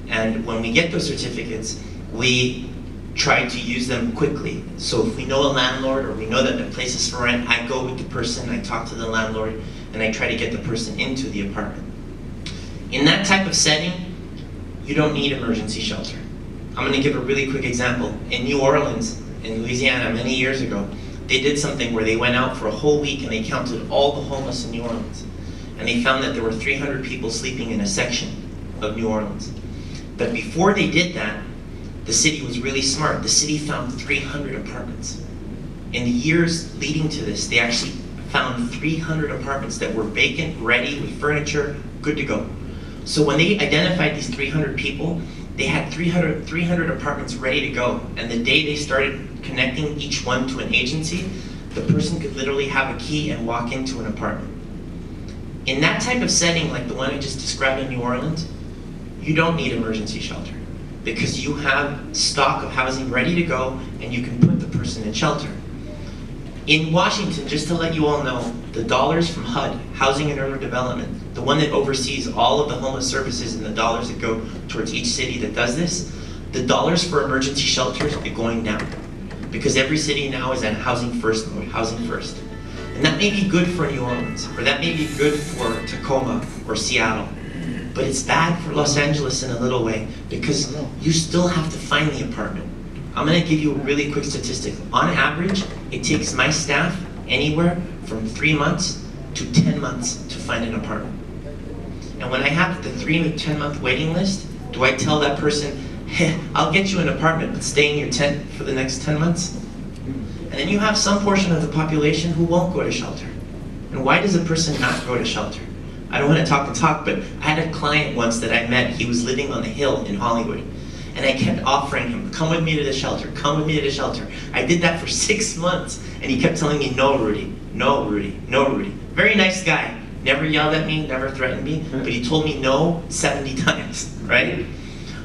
Speaker 4: And when we get those certificates, we try to use them quickly. So if we know a landlord or we know that the place is for rent, I go with the person, I talk to the landlord, and I try to get the person into the apartment. In that type of setting, you don't need emergency shelter. I'm going to give a really quick example. In New Orleans, in Louisiana, many years ago, they did something where they went out for a whole week and they counted all the homeless in New Orleans. And they found that there were 300 people sleeping in a section of New Orleans. But before they did that, the city was really smart. The city found 300 apartments. In the years leading to this, they actually found 300 apartments that were vacant, ready, with furniture, good to go. So when they identified these 300 people, they had 300 apartments ready to go. And the day they started connecting each one to an agency, the person could literally have a key and walk into an apartment. In that type of setting, like the one I just described in New Orleans, you don't need emergency shelter because you have stock of housing ready to go and you can put the person in shelter. In Washington, just to let you all know, the dollars from HUD, Housing and Urban Development, the one that oversees all of the homeless services and the dollars that go towards each city that does this, the dollars for emergency shelters are going down because every city now is in housing first mode, housing first. And that may be good for New Orleans, or that may be good for Tacoma or Seattle, but it's bad for Los Angeles in a little way because you still have to find the apartment. I'm going to give you a really quick statistic. On average, it takes my staff anywhere from 3 months to 10 months to find an apartment. And when I have the 3 to 10 month waiting list, do I tell that person, hey, I'll get you an apartment, but stay in your tent for the next 10 months? And then you have some portion of the population who won't go to shelter. And why does a person not go to shelter? I don't want to talk the talk, but I had a client once that I met. He was living on the hill in Hollywood. And I kept offering him, come with me to the shelter, come with me to the shelter. I did that for 6 months, and he kept telling me, no, Rudy, no, Rudy, no, Rudy. Very nice guy, never yelled at me, never threatened me, but he told me no 70 times, right?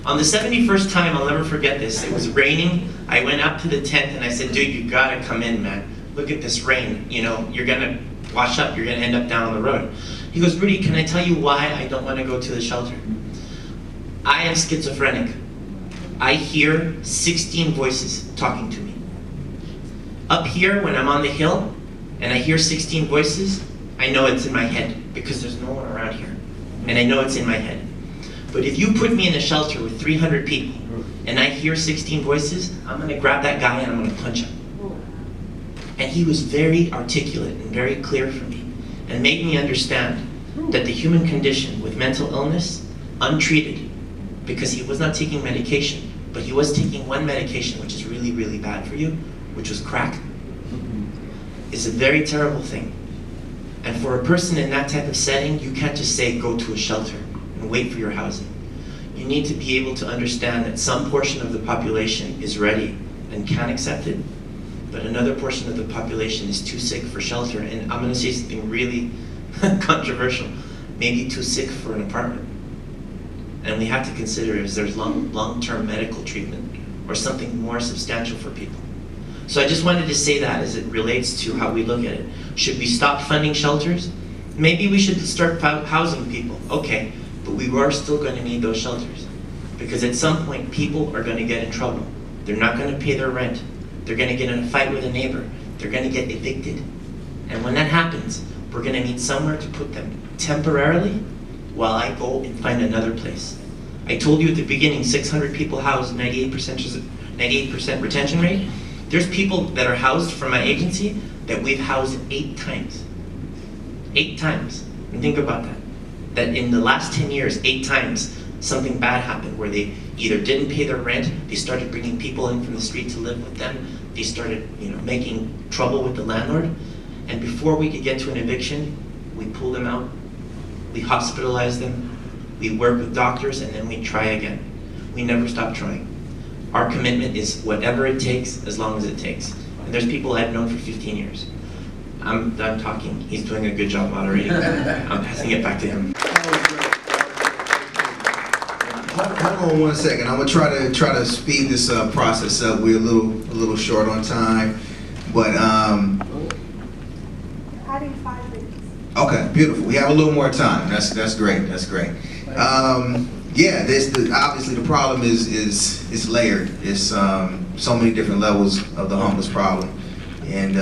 Speaker 4: On the 71st time, I'll never forget this. It was raining. I went up to the tent and I said, dude, you gotta come in, man. Look at this rain. You know, you're gonna wash up, you're gonna end up down on the road. He goes, Rudy, can I tell you why I don't wanna go to the shelter? I am schizophrenic. I hear 16 voices talking to me. Up here, when I'm on the hill and I hear 16 voices, I know it's in my head because there's no one around here. And I know it's in my head. But if you put me in a shelter with 300 people and I hear 16 voices, I'm gonna grab that guy and I'm gonna punch him. And he was very articulate and very clear for me and made me understand that the human condition with mental illness, untreated, because he was not taking medication, but he was taking one medication which is really, really bad for you, which was crack. It's a very terrible thing. And for a person in that type of setting, you can't just say, go to a shelter and wait for your housing. You need to be able to understand that some portion of the population is ready and can accept it, but another portion of the population is too sick for shelter, and I'm gonna say something really controversial, maybe too sick for an apartment. And we have to consider if there's long-term medical treatment or something more substantial for people. So I just wanted to say that as it relates to how we look at it. Should we stop funding shelters? Maybe we should start housing people. Okay, but we are still going to need those shelters. Because at some point, people are going to get in trouble. They're not going to pay their rent. They're going to get in a fight with a neighbor. They're going to get evicted. And when that happens, we're going to need somewhere to put them temporarily while I go and find another place. I told you at the beginning, 600 people housed, 98% retention rate. There's people that are housed from my agency that we've housed 8 times. 8 times. And think about that. That in the last 10 years, 8 times, something bad happened where they either didn't pay their rent, they started bringing people in from the street to live with them, they started making trouble with the landlord, and before we could get to an eviction, we pull them out, we hospitalize them, we work with doctors, and then we try again. We never stop trying. Our commitment is whatever it takes, as long as it takes. And there's people I've known for 15 years. I'm done talking. He's doing a good job moderating. I'm passing it back to him.
Speaker 5: Hold on one second. I'm gonna try to speed this process up. We're a little short on time, but
Speaker 1: Adding 5 minutes.
Speaker 5: okay, beautiful. We have a little more time. That's great. That's great. Yeah, obviously the problem is layered. It's so many different levels of the homeless problem, and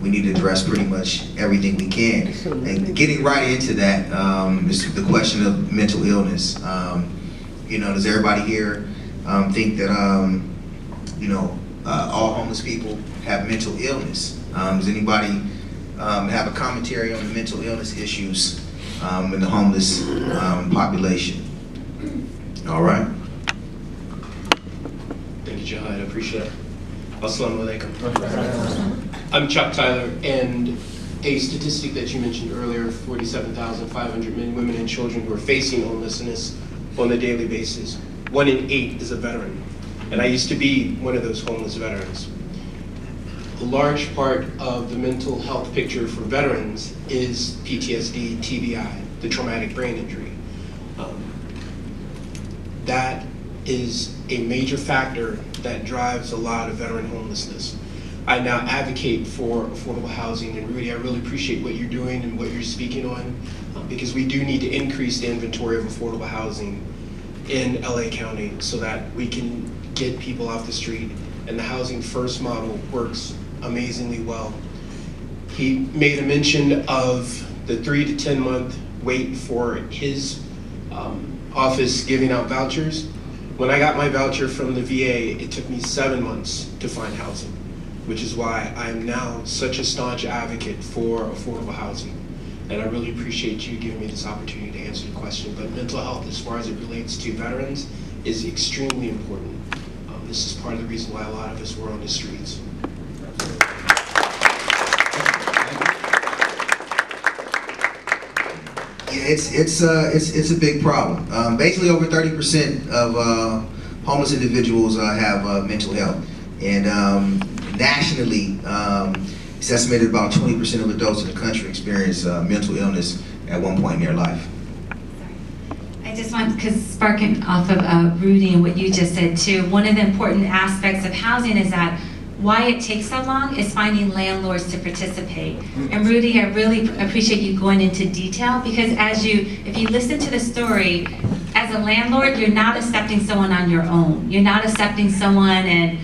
Speaker 5: we need to address pretty much everything we can. And getting right into that is the question of mental illness. Does everybody here think that all homeless people have mental illness? Does anybody have a commentary on the mental illness issues in the homeless population? All right.
Speaker 8: Thank you, Jihad. I appreciate it. Assalamu alaikum. I'm Chuck Tyler, and a statistic that you mentioned earlier, 47,500 men, women, and children who are facing homelessness on a daily basis. 1 in 8 is a veteran, and I used to be one of those homeless veterans. A large part of the mental health picture for veterans is PTSD, TBI, the traumatic brain injury. That is a major factor that drives a lot of veteran homelessness. I now advocate for affordable housing, and Rudy, I really appreciate what you're doing and what you're speaking on, because we do need to increase the inventory of affordable housing in LA County so that we can get people off the street, and the Housing First model works amazingly well. He made a mention of the 3 to 10 month wait for his office giving out vouchers. When I got my voucher from the VA, it took me 7 months to find housing, which is why I'm now such a staunch advocate for affordable housing. And I really appreciate you giving me this opportunity to answer the question. But mental health, as far as it relates to veterans, is extremely important. This is part of the reason why a lot of us were on the streets.
Speaker 5: Yeah, it's a big problem. Basically, over 30% of homeless individuals have mental health, and nationally, it's estimated about 20% of adults in the country experience mental illness at one point in their life.
Speaker 3: I just want, because sparking off of Rudy and what you just said too, one of the important aspects of housing is that why it takes so long is finding landlords to participate. And Rudy, I really appreciate you going into detail, because if you listen to the story, as a landlord, you're not accepting someone on your own. You're not accepting someone and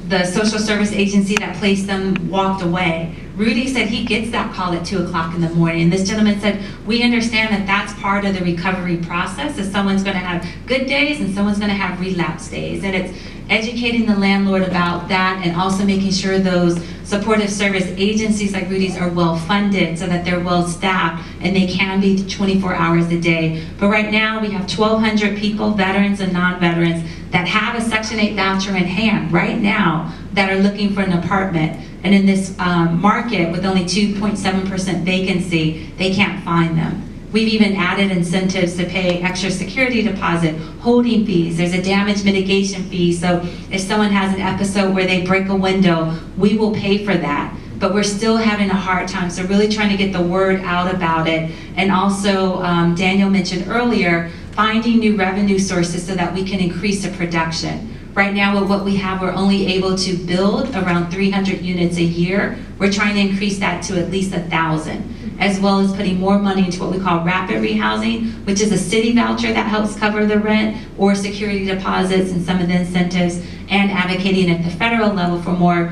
Speaker 3: the social service agency that placed them walked away. Rudy said he gets that call at 2 o'clock in the morning. And this gentleman said, we understand that that's part of the recovery process, that someone's gonna have good days and someone's gonna have relapse days. And it's educating the landlord about that, and also making sure those supportive service agencies like Rudy's are well funded so that they're well staffed and they can be 24 hours a day. But right now we have 1,200 people, veterans and non-veterans, that have a Section 8 voucher in hand right now that are looking for an apartment. And in this market with only 2.7% vacancy, they can't find them. We've even added incentives to pay extra security deposit, holding fees. There's a damage mitigation fee. So if someone has an episode where they break a window, we will pay for that. But we're still having a hard time. So really trying to get the word out about it. And also, Daniel mentioned earlier, finding new revenue sources so that we can increase the production. Right now, with what we have, we're only able to build around 300 units a year. We're trying to increase that to at least 1,000, as well as putting more money into what we call rapid rehousing, which is a city voucher that helps cover the rent, or security deposits and some of the incentives, and advocating at the federal level for more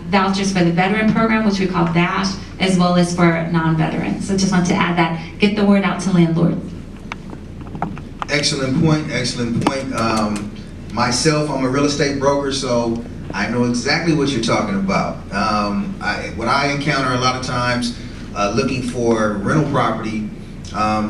Speaker 3: vouchers for the veteran program, which we call VASH, as well as for non-veterans. So just want to add that, get the word out to landlords.
Speaker 5: Excellent point, excellent point. Myself, I'm a real estate broker, so I know exactly what you're talking about. What I encounter a lot of times looking for rental property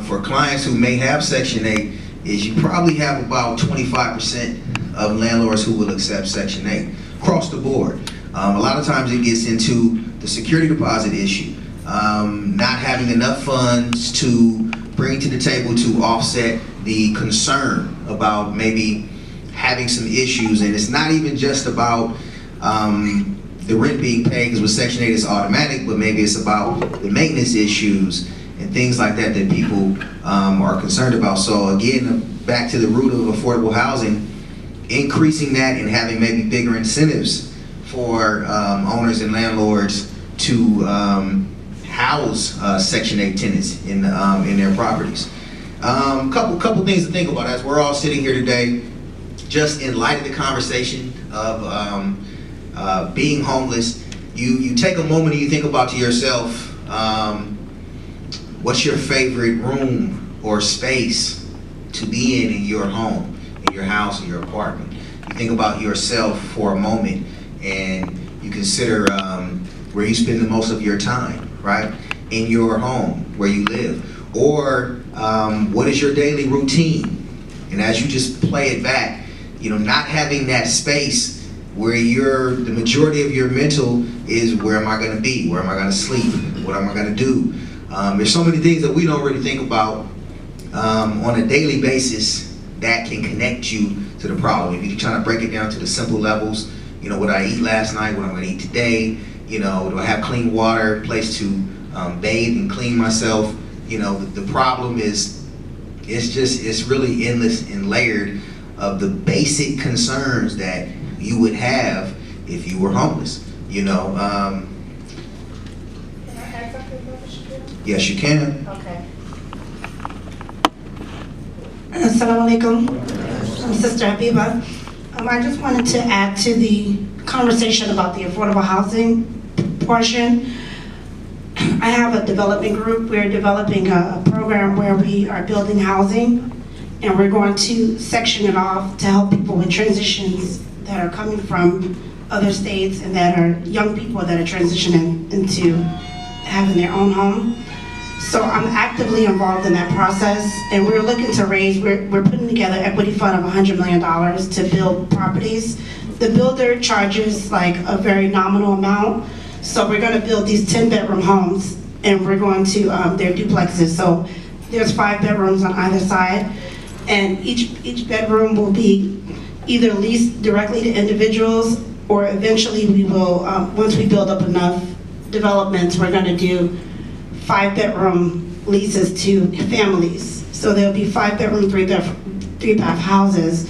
Speaker 5: for clients who may have Section 8 is you probably have about 25% of landlords who will accept Section 8 across the board. A lot of times it gets into the security deposit issue, not having enough funds to bring to the table to offset the concern about maybe having some issues. And it's not even just about the rent being paid, because with Section 8 it's automatic, but maybe it's about the maintenance issues and things like that that people are concerned about. So again, back to the root of affordable housing, increasing that and having maybe bigger incentives for owners and landlords to house Section 8 tenants in their properties. Couple things to think about as we're all sitting here today, just in light of the conversation of being homeless. You take a moment and you think about to yourself, what's your favorite room or space to be in your home, in your house, in your apartment? You think about yourself for a moment and you consider where you spend the most of your time, right? In your home, where you live. Or what is your daily routine? And as you just play it back, you know, not having that space where the majority of your mental is, where am I going to be? Where am I going to sleep? What am I going to do? There's so many things that we don't really think about on a daily basis that can connect you to the problem. If you're trying to break it down to the simple levels, you know, what I eat last night, what I'm going to eat today, you know, do I have clean water, place to bathe and clean myself? You know, the problem is, it's really endless and layered of the basic concerns that you would have if you were homeless, you know.
Speaker 9: Can I add something, Brother Shapiro?
Speaker 5: Yes, you can.
Speaker 9: Okay.
Speaker 1: Assalamu alaikum. I'm Sister Habiba. I just wanted to add to the conversation about the affordable housing portion. I have a development group. We're developing a program where we are building housing, and we're going to section it off to help people with transitions that are coming from other states and that are young people that are transitioning into having their own home. So I'm actively involved in that process, and we're looking to raise, we're putting together an equity fund of $100 million to build properties. The builder charges like a very nominal amount. So we're going to build these 10-bedroom homes, and we're going to, they're duplexes. So there's 5 bedrooms on either side, and each bedroom will be either leased directly to individuals, or eventually we will, once we build up enough developments, we're going to do 5-bedroom leases to families. So there'll be 5-bedroom, 3-bath houses.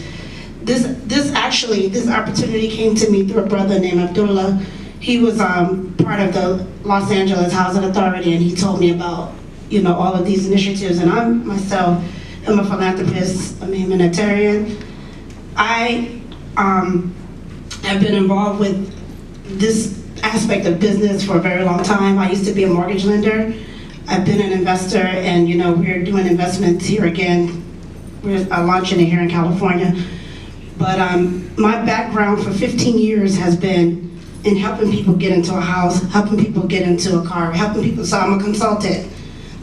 Speaker 1: This opportunity came to me through a brother named Abdullah. He was part of the Los Angeles Housing Authority, and he told me about, you know, all of these initiatives. And I myself am a philanthropist, I'm a humanitarian. I have
Speaker 10: I've been involved with this aspect of business for a very long time. I used to be a mortgage lender. I've been an investor, and we're doing investments here again. We're launching it here in California. But my background for 15 years has been in helping people get into a house, helping people get into a car, helping people. So I'm a consultant.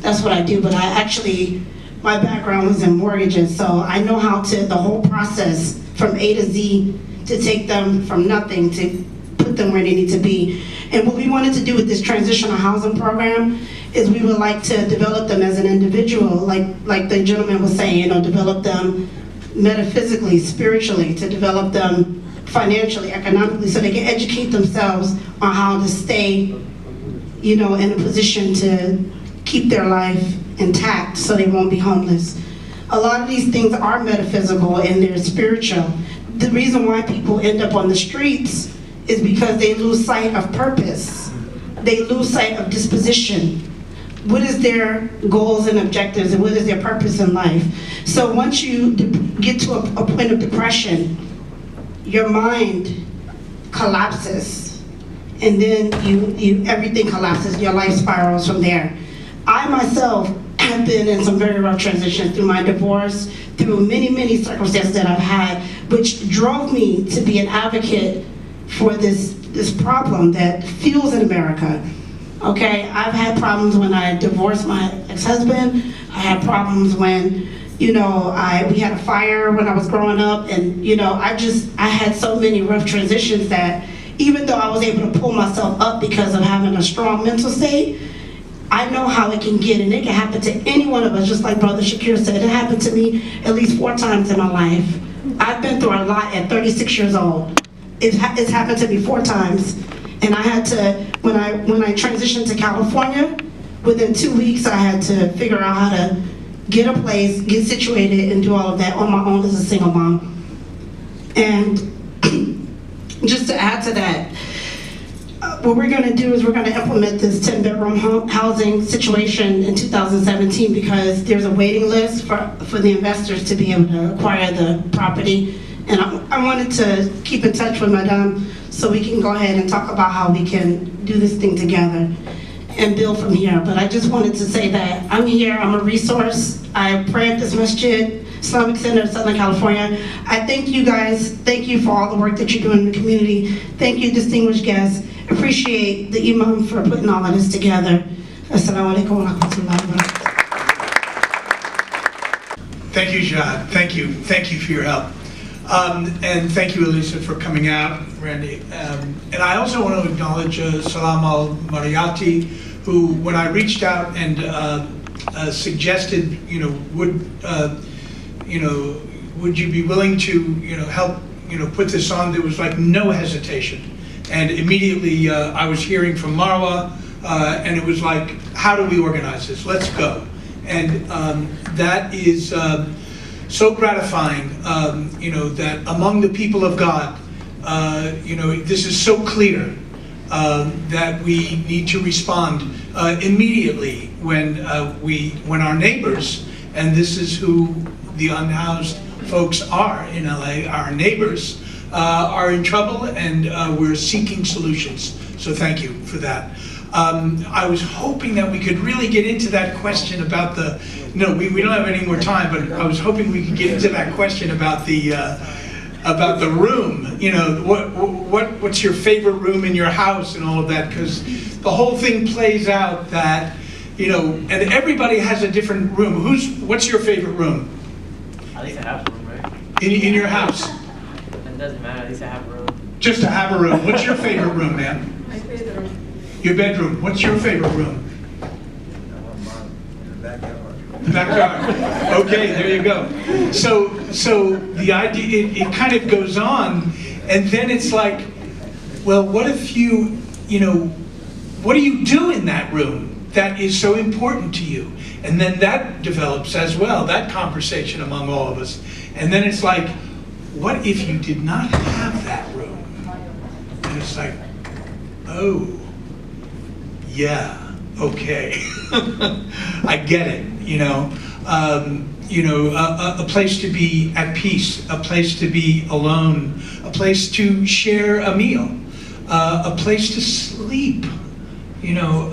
Speaker 10: That's what I do. But my background was in mortgages, so I know how the whole process from A to Z to take them from nothing to put them where they need to be. And what we wanted to do with this transitional housing program is we would like to develop them as an individual, like the gentleman was saying, develop them metaphysically, spiritually, to develop them financially, economically, so they can educate themselves on how to stay, in a position to keep their life intact so they won't be homeless. A lot of these things are metaphysical and they're spiritual. The reason why people end up on the streets is because they lose sight of purpose. They lose sight of disposition. What is their goals and objectives, and what is their purpose in life? So once you get to a point of depression, your mind collapses, and then everything collapses. Your life spirals from there. I myself have been in some very rough transitions through my divorce, through many, many circumstances that I've had, which drove me to be an advocate for this problem that fuels in America. Okay, I've had problems when I divorced my ex-husband. I had problems when, we had a fire when I was growing up, and I had so many rough transitions that even though I was able to pull myself up because of having a strong mental state, I know how it can get, and it can happen to any one of us, just like Brother Shakir said. It happened to me at least 4 times in my life. I've been through a lot at 36 years old. It's happened to me 4 times. And I had to, when I transitioned to California, within 2 weeks I had to figure out how to get a place, get situated, and do all of that on my own as a single mom. And just to add to that, what we're going to do is we're going to implement this 10-bedroom housing situation in 2017 because there's a waiting list for the investors to be able to acquire the property. And I wanted to keep in touch with Madame so we can go ahead and talk about how we can do this thing together and build from here. But I just wanted to say that I'm here, I'm a resource. I pray at this masjid, Islamic Center of Southern California. I thank you guys. Thank you for all the work that you're doing in the community. Thank you, distinguished guests. Appreciate the Imam for putting all of this together. Assalamu alaikum wa rahmatullahi wa barakatuh.
Speaker 2: Thank you, Jad. Thank you. Thank you for your help. And thank you, Elisa, for coming out, Randy. And I also want to acknowledge Salam al-Mariyati, who, when I reached out and suggested, would you be willing to, help, put this on? There was like no hesitation. And immediately I was hearing from Marwa, and it was like, how do we organize this? Let's go. And that is so gratifying, that among the people of God, this is so clear that we need to respond immediately when our neighbors, and this is who the unhoused folks are in LA, our neighbors, are in trouble, and we're seeking solutions. So thank you for that. I was hoping that we could really get into that question about we don't have any more time, but I was hoping we could get into that question about the room. What's your favorite room in your house and all of that, because the whole thing plays out that, and everybody has a different room. What's your favorite room?
Speaker 11: At least I have a room, right?
Speaker 2: In your house?
Speaker 11: It doesn't matter, at least I have a room.
Speaker 2: Just to have a room. What's your favorite room, man?
Speaker 9: My bedroom.
Speaker 2: Your bedroom. What's your favorite room? The backyard. Okay, there you go. So the idea, it kind of goes on, and then it's like, well, what if what do you do in that room that is so important to you? And then that develops as well, that conversation among all of us. And then it's like, what if you did not have that room? And it's like, oh, yeah, okay. I get it, you know, a place to be at peace, a place to be alone, a place to share a meal, a place to sleep, you know,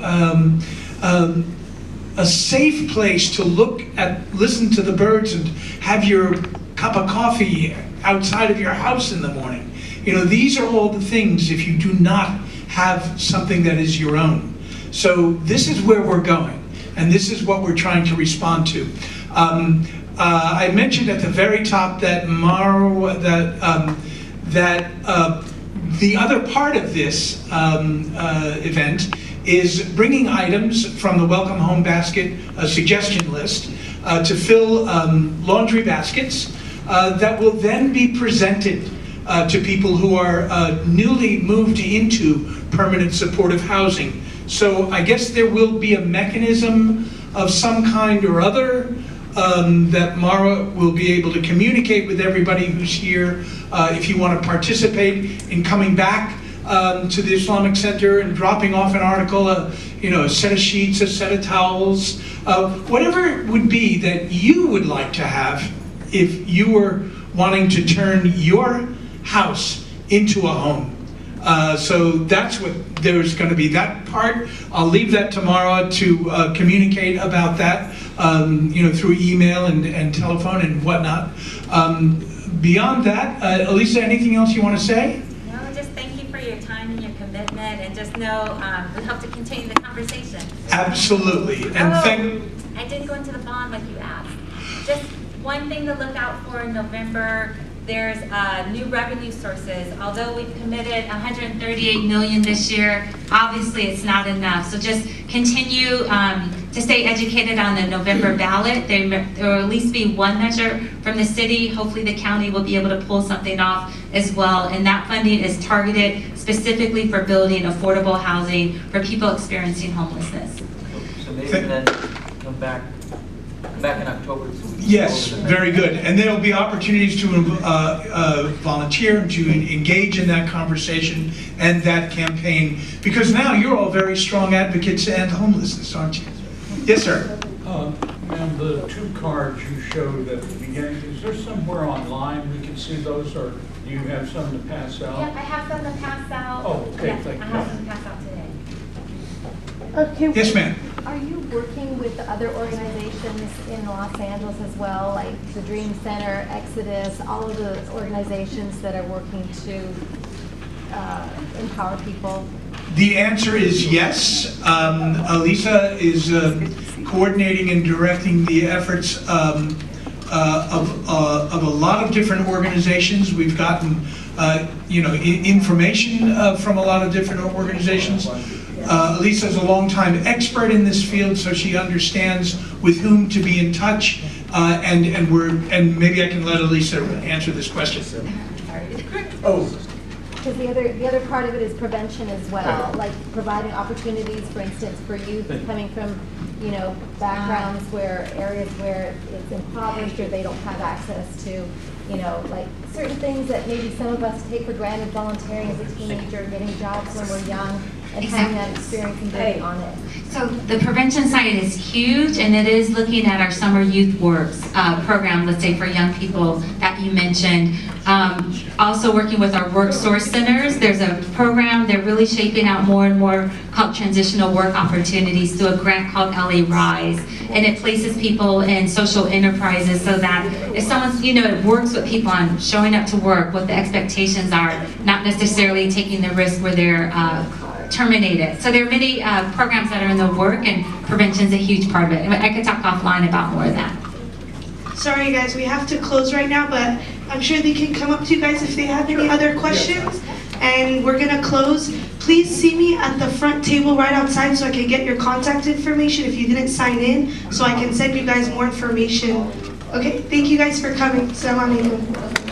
Speaker 2: a safe place to listen to the birds and have your cup of coffee outside of your house in the morning. You know, these are all the things if you do not have something that is your own. So this is where we're going, and this is what we're trying to respond to. I mentioned at the very top that the other part of this event is bringing items from the Welcome Home Basket suggestion list to fill laundry baskets that will then be presented to people who are newly moved into permanent supportive housing. So I guess there will be a mechanism of some kind or other that Mara will be able to communicate with everybody who's here. If you want to participate in coming back to the Islamic Center and dropping off an article, you know, a set of sheets, a set of towels, whatever it would be that you would like to have if you were wanting to turn your house into a home. So that's what there's going to be, that part. I'll leave that tomorrow to communicate about that, you know, through email and telephone and whatnot. Beyond that, Elisa, anything else you want to say?
Speaker 12: No, just thank you for your time and your commitment, and just know we hope to continue the conversation.
Speaker 2: Absolutely. And
Speaker 12: I didn't go into the bond like you asked. Just one thing to look out for in November. There's new revenue sources. Although we've committed $138 million this year, obviously it's not enough. So just continue to stay educated on the November ballot. There will at least be one measure from the city. Hopefully the county will be able to pull something off as well. And that funding is targeted specifically for building affordable housing for people experiencing homelessness.
Speaker 11: So maybe then come back in October.
Speaker 2: Yes, very good. And there'll be opportunities to volunteer and to engage in that conversation and that campaign, because now you're all very strong advocates and homelessness, aren't you? Yes, sir.
Speaker 13: Ma'am, the 2 cards you showed at the beginning, is there somewhere online we can see those, or do you have some to pass out?
Speaker 12: Yeah, I have some to pass out.
Speaker 13: Oh, okay,
Speaker 12: yes,
Speaker 13: thank you.
Speaker 12: I have some to pass out today.
Speaker 9: Okay.
Speaker 2: Yes, ma'am.
Speaker 9: Are you working with other organizations in Los Angeles as well, like the Dream Center, Exodus, all of the organizations that are working to empower people?
Speaker 2: The answer is yes. Elisa is coordinating and directing the efforts of a lot of different organizations. We've gotten you know, information from a lot of different organizations. Elisa is a longtime expert in this field, so she understands with whom to be in touch, and maybe I can let Elisa answer this question. Oh.
Speaker 9: Because the other part of it is prevention as well, like providing opportunities, for instance, for youth coming from, you know, backgrounds where areas where it's impoverished or they don't have access to, you know, like certain things that maybe some of us take for granted, volunteering as a teenager, getting jobs when we're young, and having that experience and building on it.
Speaker 3: So the prevention side is huge, and it is looking at our Summer Youth Works program, let's say for young people that you mentioned. Also working with our work source centers. There's a program, they're really shaping out more and more called Transitional Work Opportunities through a grant called LA Rise. And it places people in social enterprises so that if someone's, you know, it works with people on showing up to work, what the expectations are, not necessarily taking the risk where they're terminated. So there are many programs that are in the work, and prevention is a huge part of it. I could talk offline about more of that.
Speaker 1: Sorry guys, we have to close right now, but I'm sure they can come up to you guys if they have any other questions. And we're gonna close. Please see me at the front table right outside so I can get your contact information if you didn't sign in, so I can send you guys more information. Okay, thank you guys for coming. Assalamu alaikum.